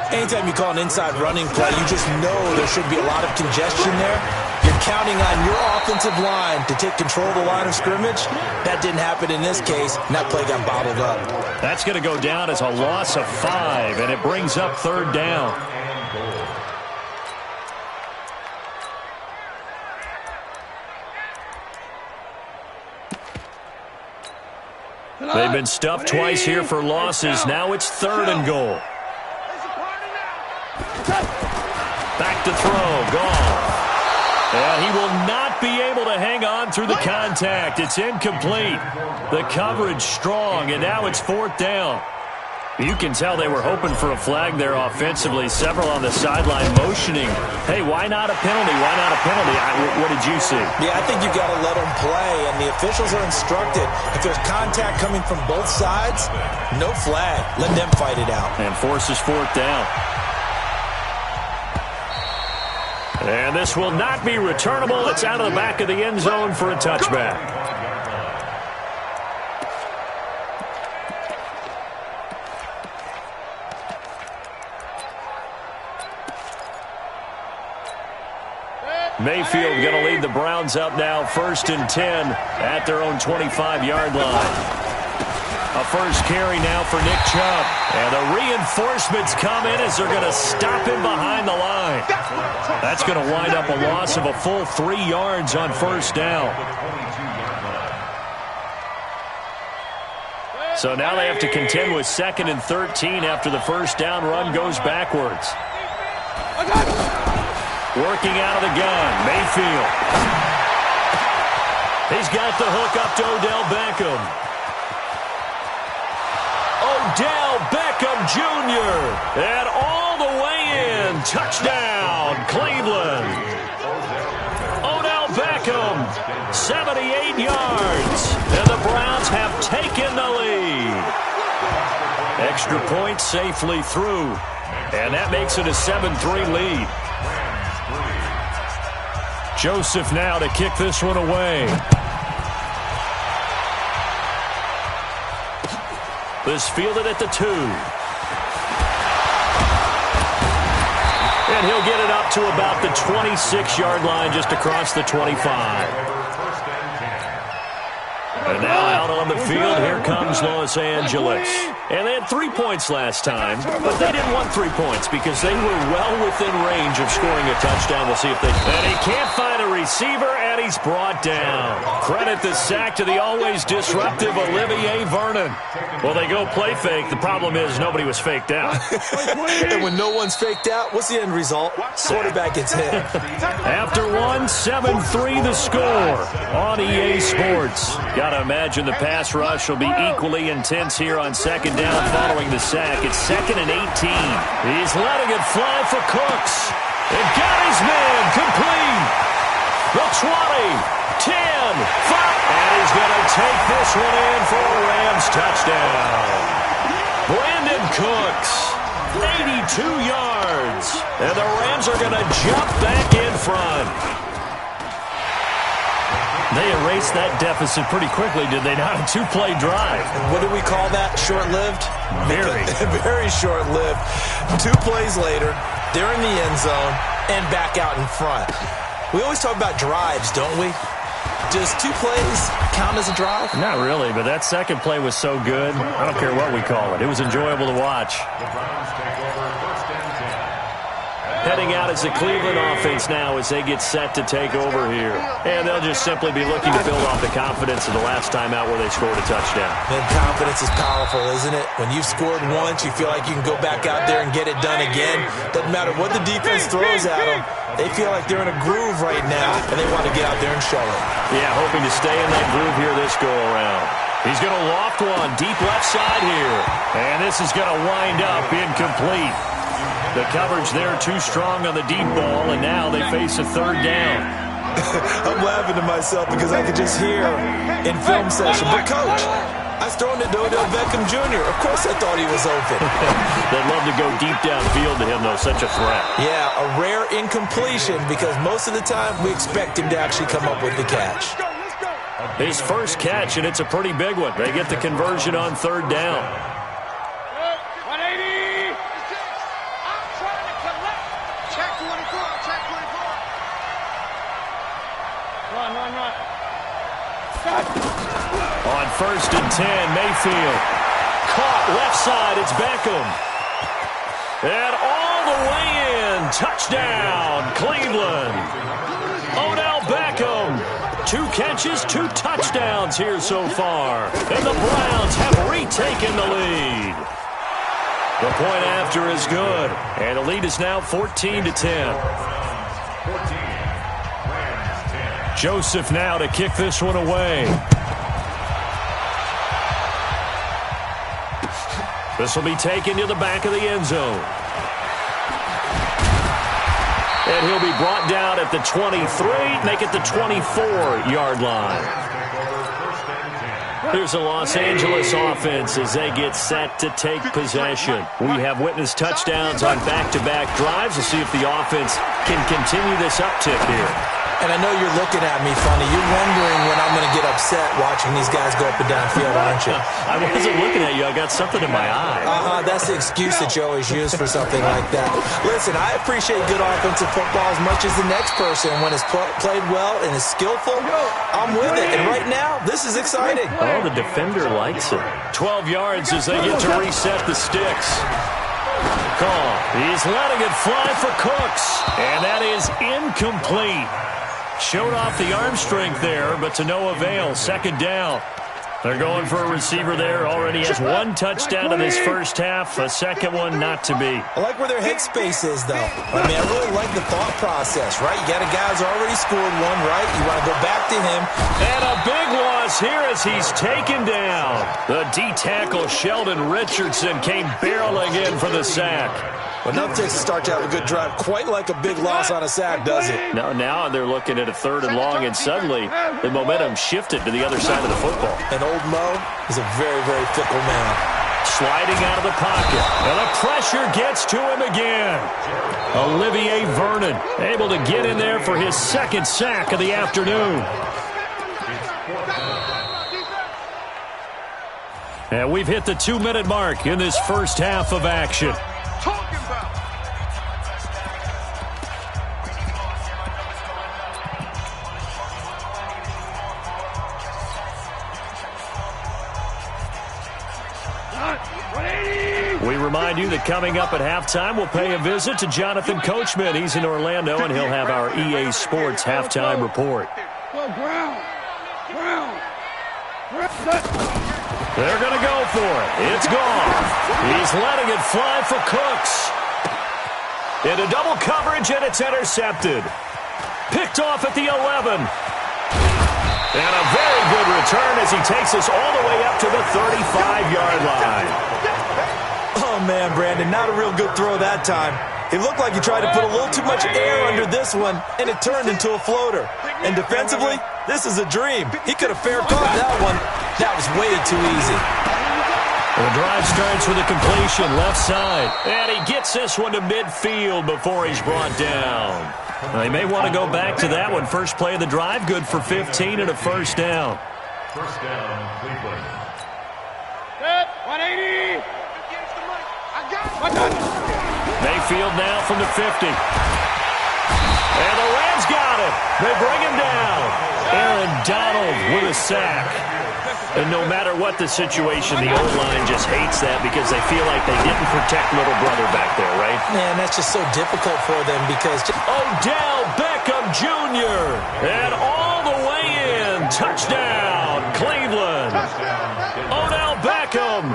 [SPEAKER 4] Anytime you call an inside running play, you just know there should be a lot of congestion there. You're counting on your offensive line to take control of the line of scrimmage. That didn't happen in this case, and that play got bottled up.
[SPEAKER 3] That's going to go down as a loss of 5, and it brings up third down. They've been stuffed twice here for losses. Now it's 3rd and goal. Back to throw. Gone. And he will not be able to hang on through the contact. It's incomplete. The coverage strong, and now it's 4th down. You can tell they were hoping for a flag there offensively. Several on the sideline motioning. Hey, why not a penalty? Why not a penalty? What did you see?
[SPEAKER 4] Yeah, I think you've got to let them play, and the officials are instructed. If there's contact coming from both sides, no flag. Let them fight it out.
[SPEAKER 3] And forces 4th down. And this will not be returnable. It's out of the back of the end zone for a touchback. Mayfield going to lead the Browns up now, 1st and 10 at their own 25-yard line. A first carry now for Nick Chubb. And the reinforcements come in as they're going to stop him behind the line. That's going to wind up a loss of a full 3 yards on 1st down. So now they have to contend with 2nd and 13 after the first down run goes backwards. Working out of the gun, Mayfield. He's got the hook up to Odell Beckham. Odell Beckham Jr. And all the way in. Touchdown, Cleveland. Odell Beckham, 78 yards. And the Browns have taken the lead. Extra point safely through. And that makes it a 7-3 lead. Joseph now to kick this one away. This fielded at the 2. And he'll get it up to about the 26-yard line, just across the 25. And now out on the field, here comes Los Angeles. And they had 3 points last time, but they didn't want 3 points because they were well within range of scoring a touchdown. We'll see if they... And he can't find a receiver, and he's brought down. Credit the sack to the always disruptive Olivier Vernon. Well, they go play fake. The problem is nobody was faked out.
[SPEAKER 4] And when no one's faked out, what's the end result? Quarterback gets hit.
[SPEAKER 3] After one, 7-3 the score on EA Sports. Got to imagine the pass rush will be equally intense here on 2nd down following the sack. It's 2nd and 18. He's letting it fly for Cooks. And got his man complete. The 20, 10, 5. And he's going to take this one in for a Rams touchdown. Brandon Cooks, 82 yards. And the Rams are going to jump back in front. They erased that deficit pretty quickly, did they not? A 2-play drive.
[SPEAKER 4] What do we call that? Short-lived?
[SPEAKER 3] Very.
[SPEAKER 4] Very short-lived. 2 plays later, they're in the end zone and back out in front. We always talk about drives, don't we? Does 2 plays count as a drive?
[SPEAKER 3] Not really, but that second play was so good. I don't care what we call it. It was enjoyable to watch. Heading out is the Cleveland offense now as they get set to take over here. And they'll just simply be looking to build off the confidence of the last time out where they scored a touchdown.
[SPEAKER 4] And confidence is powerful, isn't it? When you've scored once, you feel like you can go back out there and get it done again. Doesn't matter what the defense throws at them. They feel like they're in a groove right now, and they want to get out there and show it.
[SPEAKER 3] Yeah, hoping to stay in that groove here this go-around. He's going to loft one deep left side here. And this is going to wind up incomplete. The coverage there too strong on the deep ball, and now they face a 3rd down.
[SPEAKER 4] I'm laughing to myself because I could just hear in film session, but coach, I was throwing it to Odell Beckham Jr. Of course I thought he was open.
[SPEAKER 3] They'd love to go deep downfield to him, though, such a threat.
[SPEAKER 4] Yeah, a rare incompletion because most of the time we expect him to actually come up with the catch.
[SPEAKER 3] His first catch, and it's a pretty big one. They get the conversion on third down.
[SPEAKER 1] 180. I'm trying to collect. Check 24. Check 24. Run.
[SPEAKER 3] On first and 10, Mayfield. Caught left side. It's Beckham. And all the way in. Touchdown, Cleveland. Odell Beckham. 2 catches, 2 touchdowns here so far. And the Browns have retaken the lead. The point after is good. And the lead is now 14-10. Joseph now to kick this one away. This will be taken to the back of the end zone. And he'll be brought down at the 23, make it the 24-yard line. Here's the Los Angeles offense as they get set to take possession. We have witnessed touchdowns on back-to-back drives. We'll see if the offense can continue this uptick here.
[SPEAKER 4] And I know you're looking at me funny. You're wondering when I'm going to get upset watching these guys go up and down field, aren't you?
[SPEAKER 3] I wasn't looking at you. I got something in my eye.
[SPEAKER 4] That's the excuse that you always use for something like that. Listen, I appreciate good offensive football as much as the next person. When it's played well and is skillful, I'm with it. And right now, this is exciting.
[SPEAKER 3] Oh, the defender likes it. 12 yards as they get to reset the sticks. Call. He's letting it fly for Cooks. And that is incomplete. Showed off the arm strength there, but to no avail. Second down. They're going for a receiver there. Already has 1 touchdown in this first half. A second one not to be.
[SPEAKER 4] I like where their headspace is, though. I mean, I really like the thought process, right? You got a guy who's already scored one, right? You want to go back to him.
[SPEAKER 3] And a big loss here as he's taken down. The D-tackle Sheldon Richardson came barreling in for the sack.
[SPEAKER 4] But nothing takes a start to have a good drive quite like a big loss on a sack, does it?
[SPEAKER 3] No, now they're looking at a 3rd and long, and suddenly the momentum shifted to the other side of the football.
[SPEAKER 4] And old Mo is a very, very fickle man.
[SPEAKER 3] Sliding out of the pocket. And the pressure gets to him again. Olivier Vernon able to get in there for his 2nd sack of the afternoon. And we've hit the 2-minute mark in this first half of action. We remind you that coming up at halftime, we'll pay a visit to Jonathan Coachman. He's in Orlando, and he'll have our EA Sports halftime report. They're going to go for it. It's gone. He's letting it fly for Cooks. Into double coverage, and it's intercepted. Picked off at the 11. And a very good return as he takes us all the way up to the 35-yard line.
[SPEAKER 4] Oh, man, Brandon, not a real good throw that time. It looked like he tried to put a little too much air under this one, and it turned into a floater. And defensively, this is a dream. He could have fair caught that one. That was way too easy.
[SPEAKER 3] The drive starts with a completion left side. And he gets this one to midfield before he's brought down. They may want to go back to that one. First play of the drive, good for 15 and a first down.
[SPEAKER 5] First down, Cleveland.
[SPEAKER 1] 180.
[SPEAKER 3] Mayfield now from the 50. And the Rams got him. They bring him down. Aaron Donald with a sack. And no matter what the situation, the O-line just hates that because they feel like they didn't protect little brother back there, right?
[SPEAKER 4] Man, that's just so difficult for them because...
[SPEAKER 3] Odell Beckham Jr. And all the way in. Touchdown, Cleveland. Odell Beckham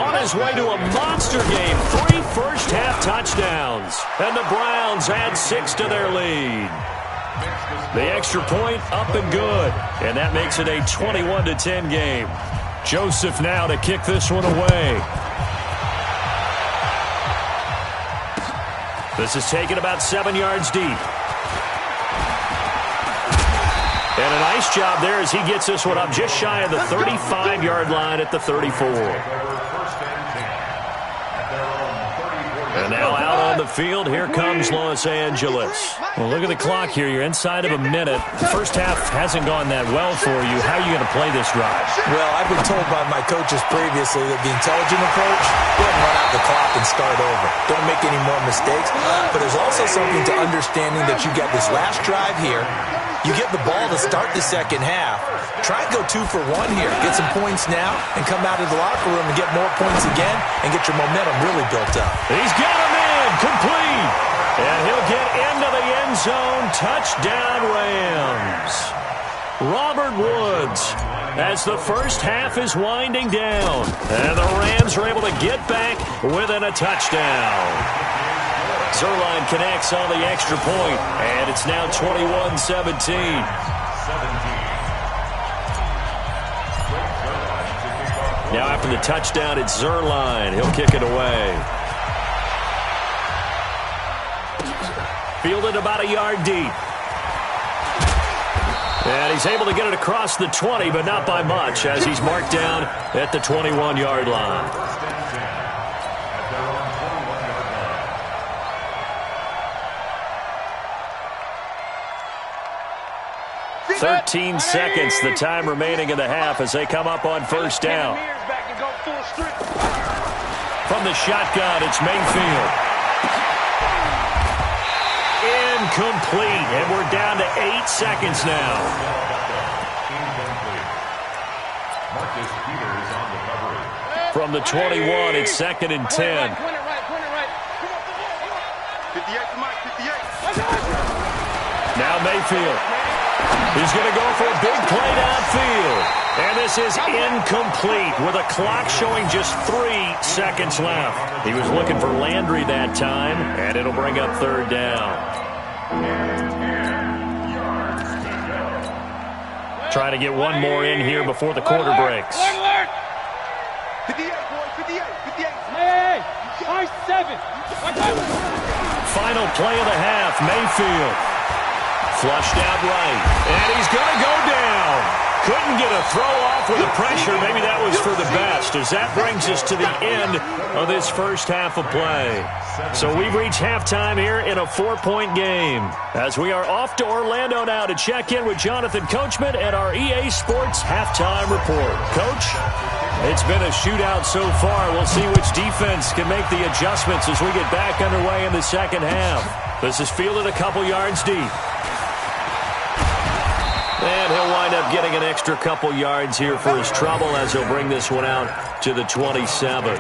[SPEAKER 3] on his way to a monster game. 3 first-half touchdowns. And the Browns add 6 to their lead. The extra point up and good. And that makes it a 21-10 game. Joseph now to kick this one away. This is taken about 7 yards deep. And a nice job there as he gets this one up just shy of the 35-yard line at the 34. And now out on the midfield. Here comes Los Angeles. Well, look at the clock here. You're inside of a minute. The first half hasn't gone that well for you. How are you going to play this drive?
[SPEAKER 4] Well, I've been told by my coaches previously that the intelligent approach, go ahead and run out the clock and start over. Don't make any more mistakes. But there's also something to understanding that you got this last drive here. You get the ball to start the second half. Try and go 2 for 1 here. Get some points now and come out of the locker room and get more points again and get your momentum really built up.
[SPEAKER 3] He's got him in. Complete. And he'll get into the end zone. Touchdown, Rams. Robert Woods, as the first half is winding down. And the Rams are able to get back within a touchdown. Zerline connects on the extra point, and it's now 21-17. Now after the touchdown, it's Zerline. He'll kick it away. Fielded about a yard deep. And he's able to get it across the 20, but not by much, as he's marked down at the 21-yard line. 13 seconds, the time remaining in the half as they come up on first down. From the shotgun, it's Mayfield. Incomplete, and we're down to 8 seconds now. From the 21, it's 2nd and 10. Now Mayfield. He's going to go for a big play downfield. And this is incomplete with a clock showing just 3 seconds left. He was looking for Landry that time, and it'll bring up 3rd down. Trying to get one more in here before the quarter breaks.
[SPEAKER 1] 58, boy, 58, 58. Hey, 7.
[SPEAKER 3] Final play of the half, Mayfield. Flushed out right, and he's going to go down. Couldn't get a throw off with the pressure. Maybe that was for the best, as that brings us to the end of this first half of play. So we've reached halftime here in a 4-point game, as we are off to Orlando now to check in with Jonathan Coachman at our EA Sports Halftime Report. Coach, it's been a shootout so far. We'll see which defense can make the adjustments as we get back underway in the second half. This is fielded a couple yards deep. And he'll wind up getting an extra couple yards here for his trouble as he'll bring this one out to the 27.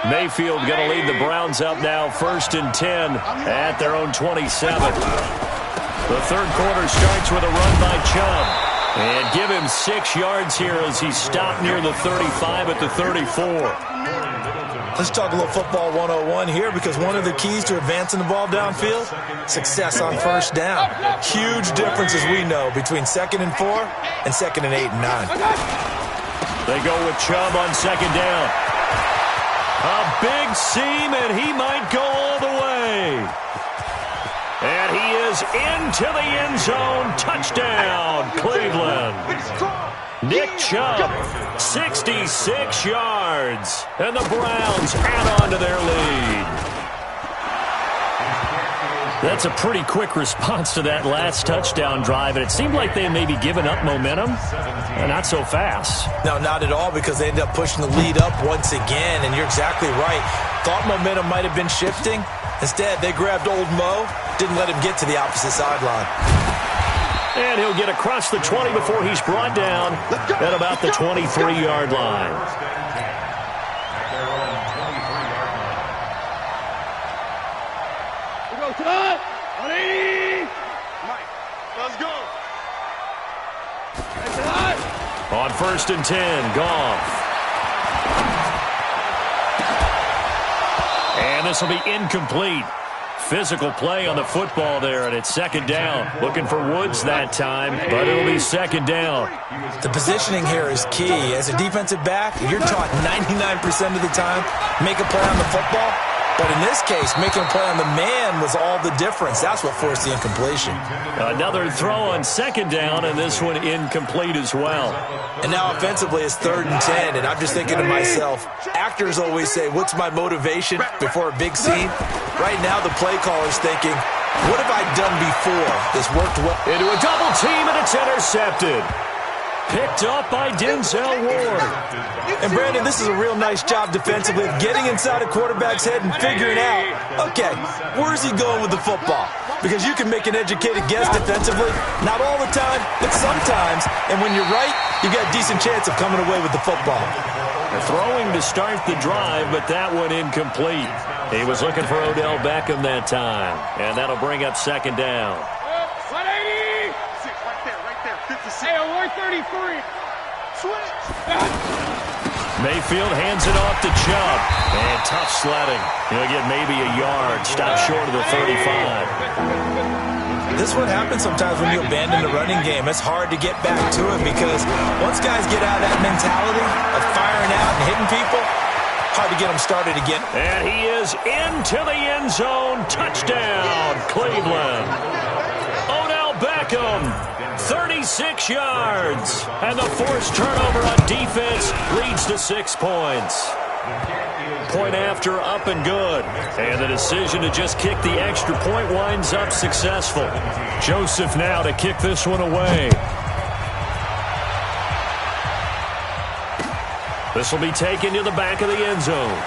[SPEAKER 3] Mayfield going to lead the Browns up now 1st and 10 at their own 27. The third quarter starts with a run by Chubb. And give him 6 yards here as he's stopped near the 35 at the 34.
[SPEAKER 4] Let's talk a little football 101 here, because one of the keys to advancing the ball downfield, success on first down. Huge difference, as we know, between 2nd and 4 and 2nd and 8 and 9.
[SPEAKER 3] They go with Chubb on 2nd down. A big seam, and he might go all the way. And he is into the end zone. Touchdown, Cleveland. Nick Chubb, 66 yards. And the Browns add on to their lead. That's a pretty quick response to that last touchdown drive, and it seemed like they may be giving up momentum. Not so fast.
[SPEAKER 4] No, not at all, because they ended up pushing the lead up once again, and you're exactly right. Thought momentum might have been shifting. Instead, they grabbed old Mo, didn't let him get to the opposite sideline.
[SPEAKER 3] And he'll get across the 20 before he's brought down at about the 23-yard line.
[SPEAKER 1] We go tonight. 180. Mike, let's go.
[SPEAKER 3] On 1st and 10, Goff. And this will be incomplete. Physical play on the football there, and it's 2nd down. Looking for Woods that time, but it'll be 2nd down.
[SPEAKER 4] The positioning here is key. As a defensive back, you're taught 99% of the time, make a play on the football, But in this case, making a play on the man was all the difference. That's what forced the incompletion.
[SPEAKER 3] Another throw on second down, and this one incomplete as well.
[SPEAKER 4] And now offensively it's 3rd and 10, and I'm just thinking to myself, actors always say, what's my motivation before a big scene? Right now the play caller's thinking, what have I done before? This worked well.
[SPEAKER 3] Into a double team, and it's intercepted. Picked up by Denzel Ward.
[SPEAKER 4] And Brandon, this is a real nice job defensively of getting inside a quarterback's head and figuring out, okay, where's he going with the football? Because you can make an educated guess defensively, not all the time, but sometimes. And when you're right, you got a decent chance of coming away with the football.
[SPEAKER 3] Throwing to start the drive, but that one incomplete. He was looking for Odell Beckham that time, and that'll bring up second down.
[SPEAKER 1] 180! Right there. 56. Hey, 133. Switch.
[SPEAKER 3] Mayfield hands it off to Chubb. And tough sledding. He'll get maybe a yard. Stop short of the 35.
[SPEAKER 4] This is what happens sometimes when you abandon the running game. It's hard to get back to it because once guys get out of that mentality of firing out and hitting people, hard to get them started again.
[SPEAKER 3] And he is into the end zone. Touchdown, Cleveland. Odell Beckham, 36 yards. And the forced turnover on defense leads to 6 points. Point after, up and good. And the decision to just kick the extra point winds up successful. Joseph now to kick this one away. This will be taken to the back of the end zone.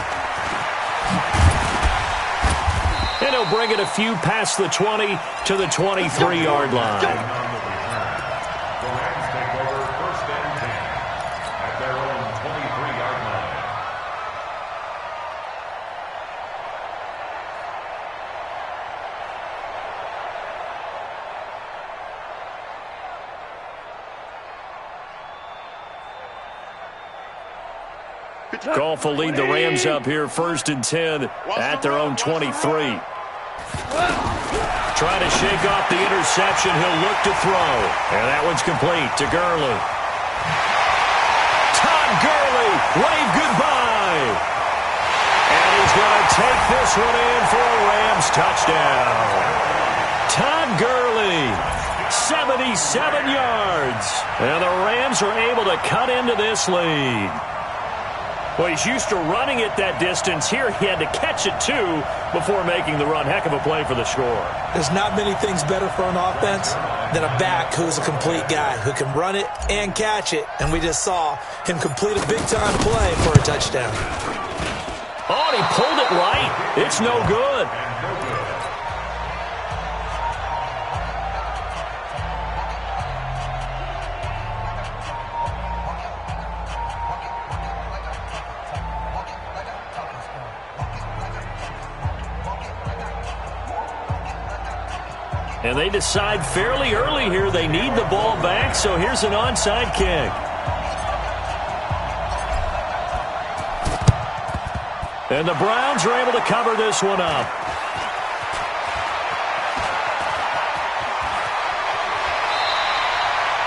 [SPEAKER 3] And he'll bring it a few past the 20 to the 23-yard line. Goff will lead the Rams up here 1st and 10 at their own 23. Trying to shake off the interception. He'll look to throw. And that one's complete to Gurley. Todd Gurley, wave goodbye. And he's going to take this one in for a Rams touchdown. Todd Gurley, 77 yards. And the Rams are able to cut into this lead. Well, he's used to running it that distance. Here he had to catch it, too, before making the run. Heck of a play for the score.
[SPEAKER 4] There's not many things better for an offense than a back who's a complete guy, who can run it and catch it. And we just saw him complete a big-time play for a touchdown.
[SPEAKER 3] Oh, and he pulled it right. It's no good. And they decide fairly early here they need the ball back, so here's an onside kick. And the Browns are able to cover this one up.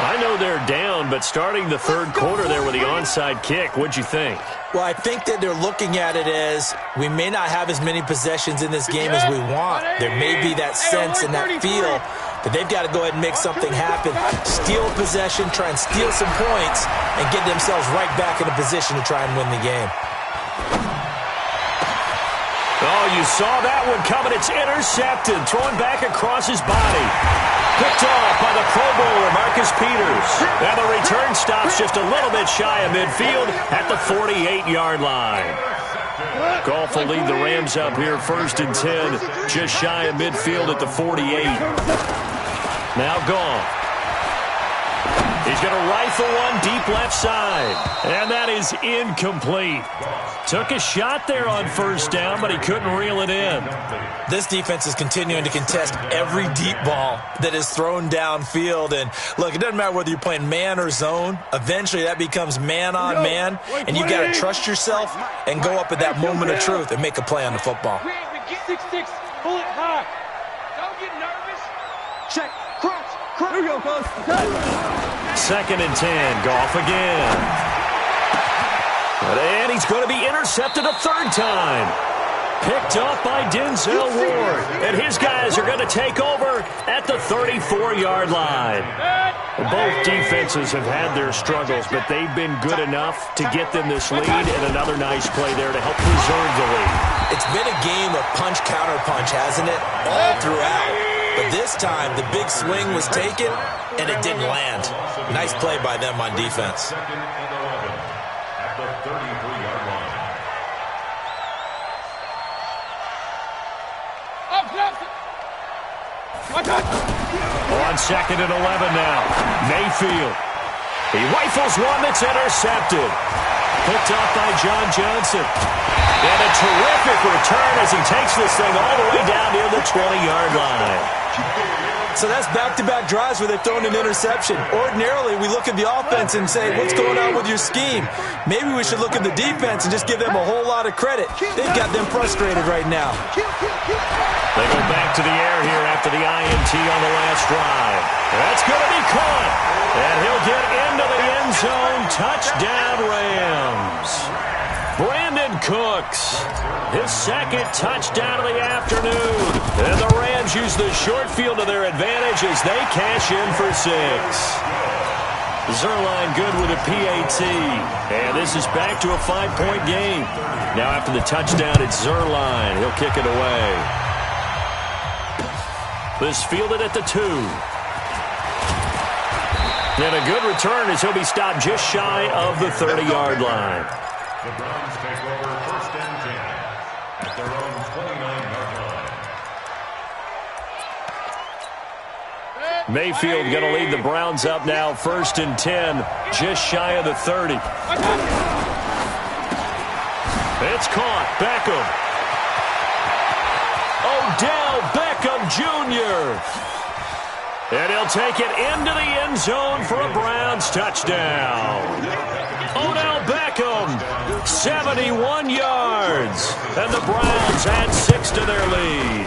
[SPEAKER 3] I know they're down, but starting the 3rd quarter there with the onside kick, what'd you think?
[SPEAKER 4] Well, I think that they're looking at it as we may not have as many possessions in this game as we want. There may be that sense and that feel that they've got to go ahead and make something happen. Steal a possession, try and steal some points, and get themselves right back in a position to try and win the game.
[SPEAKER 3] Oh, you saw that one coming. It's intercepted. Thrown back across his body. Picked off by the Pro Bowler, Marcus Peters. And the return stops just a little bit shy of midfield at the 48-yard line. Goff will lead the Rams up here 1st and 10, just shy of midfield at the 48. Now Goff. He's going to rifle one deep left side. And that is incomplete. Took a shot there on 1st down, but he couldn't reel it in.
[SPEAKER 4] This defense is continuing to contest every deep ball that is thrown downfield. And look, it doesn't matter whether you're playing man or zone. Eventually that becomes man on man. And you've got to trust yourself and go up at that moment of truth and make a play on the football.
[SPEAKER 1] 6-6, pull it high. Don't get nervous. Check, crunch. Here we go, coach.
[SPEAKER 3] 2nd and 10, Goff again. And he's going to be intercepted a 3rd time. picked up by Denzel Ward. And his guys are going to take over at the 34-yard line. Both defenses have had their struggles, but they've been good enough to get them this lead, and another nice play there to help preserve the lead.
[SPEAKER 4] It's been a game of punch-counter-punch, hasn't it? All throughout. But this time, the big swing was taken, and it didn't land. Nice play by them on defense.
[SPEAKER 5] Second and 11 at the 33-yard line.
[SPEAKER 3] On second and 11 now. Mayfield. He rifles one that's intercepted. Picked up by John Johnson. And a terrific return as he takes this thing all the way down near the 20-yard line.
[SPEAKER 4] So that's back-to-back drives where they've thrown an interception. Ordinarily, we look at the offense and say, what's going on with your scheme? Maybe we should look at the defense and just give them a whole lot of credit. They've got them frustrated right now.
[SPEAKER 3] They go back to the air here after the INT on the last drive. That's going to be caught. And he'll get into the end zone. Touchdown, Rams. Brandon Cooks, his second touchdown of the afternoon. And the Rams use the short field to their advantage as they cash in for 6. Zerline good with a PAT. And this is back to a 5-point game. Now after the touchdown, it's Zerline. He'll kick it away. This fielded at the 2. And a good return as he'll be stopped just shy of the 30-yard line.
[SPEAKER 5] The Browns take over first and 10 at their own 29-yard line.
[SPEAKER 3] Mayfield going to lead the Browns up now, first and 10, just shy of the 30. It's caught. Beckham. Odell Beckham Jr. And he'll take it into the end zone for a Browns touchdown. Odell Beckham, 71 yards. And the Browns add 6 to their lead.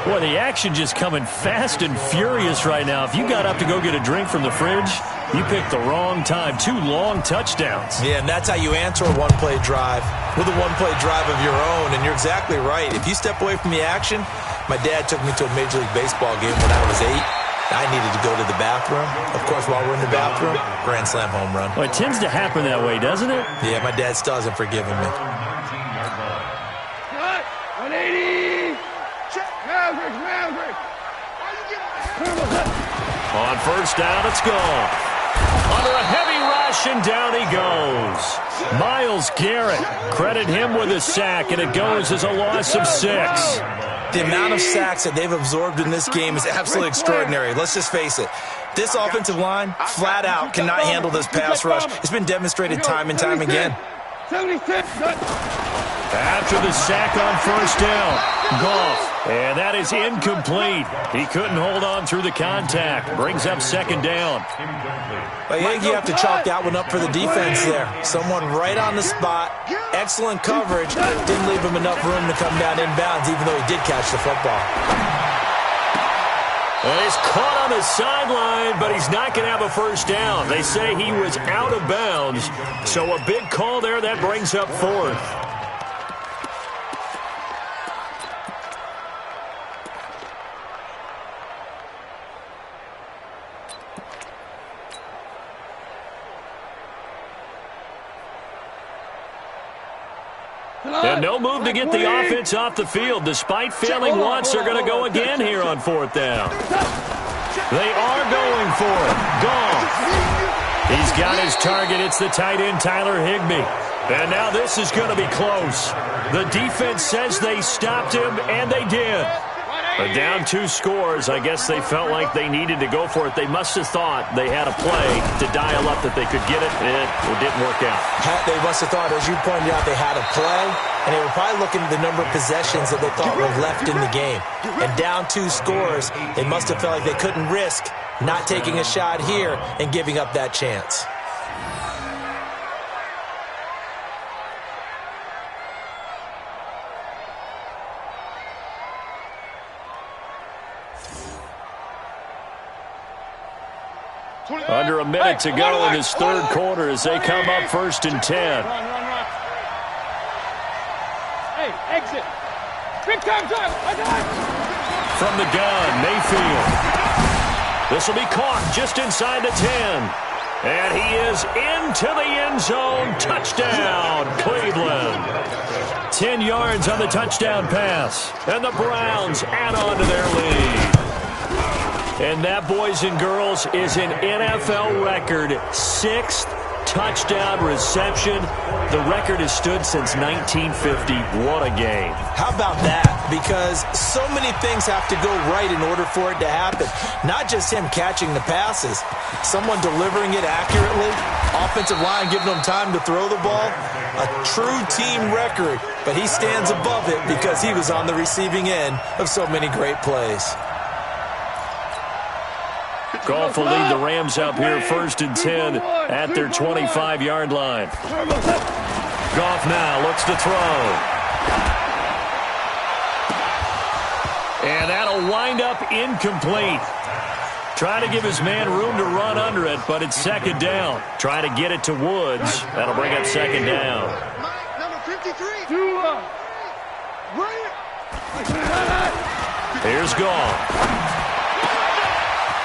[SPEAKER 3] Boy, the action just coming fast and furious right now. If you got up to go get a drink from the fridge, you picked the wrong time. 2 long touchdowns.
[SPEAKER 4] Yeah, and that's how you answer a one-play drive with a one-play drive of your own. And you're exactly right. If you step away from the action, my dad took me to a Major League Baseball game when I was 8. I needed to go to the bathroom. Of course, while we're in the bathroom, grand slam home run.
[SPEAKER 3] Well, it tends to happen that way, doesn't it?
[SPEAKER 4] Yeah, my dad still hasn't forgiven me.
[SPEAKER 1] 180.
[SPEAKER 3] On first down, it's gone. Under a heavy rush, and down he goes. Myles Garrett, credit him with a sack, and it goes as a loss of 6.
[SPEAKER 4] The amount of sacks that they've absorbed in this game is absolutely extraordinary. Let's just face it. This offensive line, flat out, cannot handle this pass rush. It's been demonstrated time and time again.
[SPEAKER 3] After the sack on first down, Goff. And that is incomplete. He couldn't hold on through the contact. Brings up second down.
[SPEAKER 4] I think you have to chalk that one up for the defense there. Someone right on the spot. Excellent coverage. Didn't leave him enough room to come down inbounds, even though he did catch the football.
[SPEAKER 3] Well, he's caught on the sideline, but he's not going to have a first down. They say he was out of bounds. So a big call there. That brings up 4th. And no move to get the offense off the field. Despite failing once, they're going to go again here on 4th down. They are going for it. Goff. He's got his target. It's the tight end, Tyler Higbee. And now this is going to be close. The defense says they stopped him, and they did. But down 2 scores, I guess they felt like they needed to go for it. They must have thought they had a play to dial up that they could get it, and it didn't work out.
[SPEAKER 4] They must have thought, as you pointed out, they had a play, and they were probably looking at the number of possessions that they thought were left in the game. And down 2 scores, they must have felt like they couldn't risk not taking a shot here and giving up that chance.
[SPEAKER 3] Under a minute to go in this third quarter as they come up first and 10.
[SPEAKER 1] exit. Big time drive.
[SPEAKER 3] From the gun, Mayfield. This will be caught just inside the 10. And he is into the end zone. Touchdown, Cleveland. 10 yards on the touchdown pass. And the Browns add on to their lead. And that, boys and girls, is an NFL record 6th touchdown reception. The record has stood since 1950. What a game.
[SPEAKER 4] How about that? Because so many things have to go right in order for it to happen. Not just him catching the passes. Someone delivering it accurately. Offensive line giving him time to throw the ball. A true team record. But he stands above it because he was on the receiving end of so many great plays.
[SPEAKER 3] Goff will lead the Rams up here 1st and 10 at their 25-yard line. Goff now looks to throw. And that'll wind up incomplete. Trying to give his man room to run under it, but it's 2nd down. Trying to get it to Woods. That'll bring up 2nd down.
[SPEAKER 2] Number 53.
[SPEAKER 3] Here's Goff.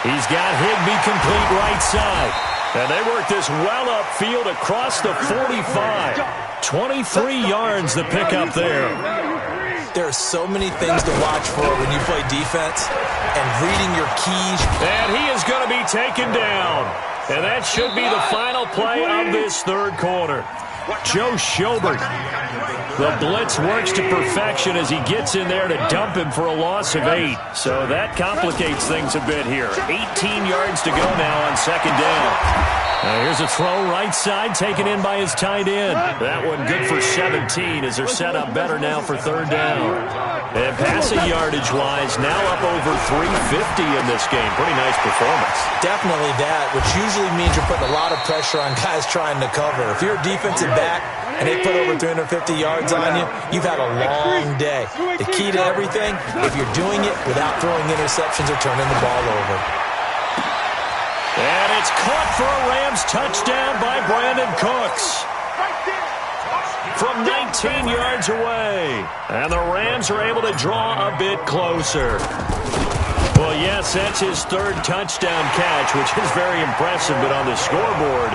[SPEAKER 3] He's got Higbee complete right side. And they work this well upfield across the 45. 23 yards the pickup there.
[SPEAKER 4] There are so many things to watch for when you play defense and reading your keys.
[SPEAKER 3] And he is going to be taken down. And that should be the final play of this 3rd quarter. Joe Schobert. The blitz works to perfection as he gets in there to dump him for a loss of 8. So that complicates things a bit here. 18 yards to go now on 2nd down. Here's a throw right side taken in by his tight end. That one good for 17 as they're set up better now for 3rd down. And passing yardage-wise, now up over 350 in this game. Pretty nice performance.
[SPEAKER 4] Definitely that, which usually means you're putting a lot of pressure on guys trying to cover. If you're a defensive back and they put over 350 yards on you, you've had a long day. The key to everything, if you're doing it without throwing interceptions or turning the ball over.
[SPEAKER 3] And it's caught for a Rams touchdown by Brandon Cooks. From 19 yards away. And the Rams are able to draw a bit closer. Well, yes, that's his 3rd touchdown catch, which is very impressive, but on the scoreboard,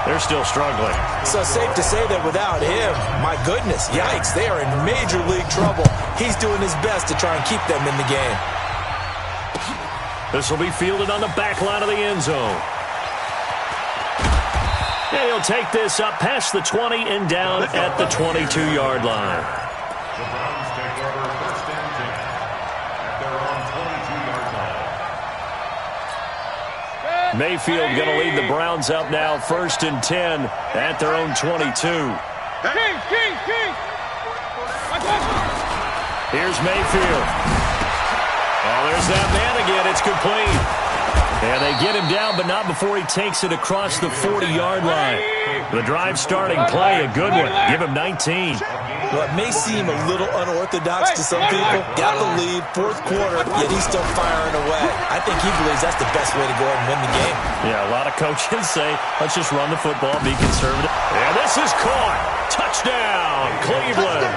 [SPEAKER 3] they're still struggling.
[SPEAKER 4] So safe to say that without him, my goodness, yikes, they are in major league trouble. He's doing his best to try and keep them in the game.
[SPEAKER 3] This will be fielded on the back line of the end zone. And he'll take this up past the 20 and down at the 22-yard line.
[SPEAKER 5] The Browns take over 1st and 10 at their own 22-yard line.
[SPEAKER 3] Mayfield going to lead the Browns up now 1st and 10 at their own 22.
[SPEAKER 1] King.
[SPEAKER 3] Here's Mayfield. Oh, there's that man again. It's complete. And they get him down, but not before he takes it across the 40-yard line. The drive starting play, a good one. Give him 19.
[SPEAKER 4] Well, it may seem a little unorthodox to some people. Got the lead, 4th quarter, yet he's still firing away. I think he believes that's the best way to go ahead and win the game.
[SPEAKER 3] Yeah, a lot of coaches say, let's just run the football, be conservative. And this is caught. Touchdown, Cleveland.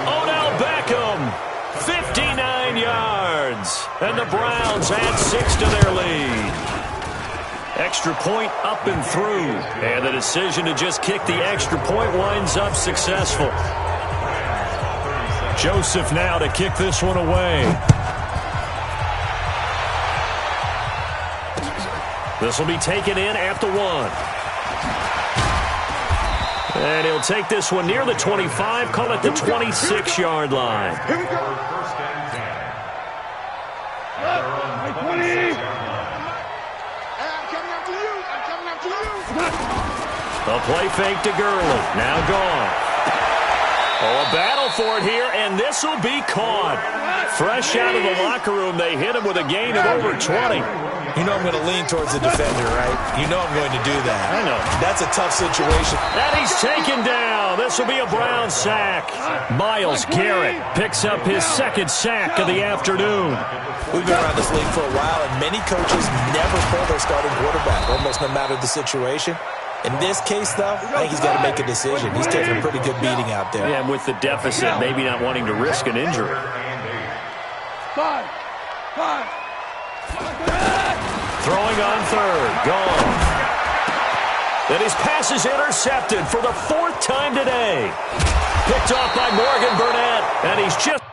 [SPEAKER 3] Odell Beckham. 59 yards. And the Browns add 6 to their lead. Extra point up and through. And the decision to just kick the extra point winds up successful. Joseph now to kick this one away. This will be taken in at the 1. And he'll take this one near the 25, call it the 26-yard line.
[SPEAKER 5] Here we go. 1st and 10 at their own 26-yard line.
[SPEAKER 2] I'm coming after you.
[SPEAKER 3] A play fake to Gurley. Now gone. Oh, a battle for it here, and this will be caught. Fresh out of the locker room, they hit him with a gain of over 20.
[SPEAKER 4] You know I'm going to lean towards the defender, right? You know I'm going to do that.
[SPEAKER 3] I know.
[SPEAKER 4] That's a tough situation.
[SPEAKER 3] And he's taken down. This will be a Brown sack. Myles Garrett picks up his 2nd sack of the afternoon.
[SPEAKER 4] We've been around this league for a while, and many coaches never pull their starting quarterback, almost no matter the situation. In this case, though, I think he's got to make a decision. He's taking a pretty good beating out there.
[SPEAKER 3] Yeah, and with the deficit, maybe not wanting to risk an injury.
[SPEAKER 1] 5.
[SPEAKER 3] Throwing on third. Gone. And his pass is intercepted for the 4th time today. Picked off by Morgan Burnett, and he's just...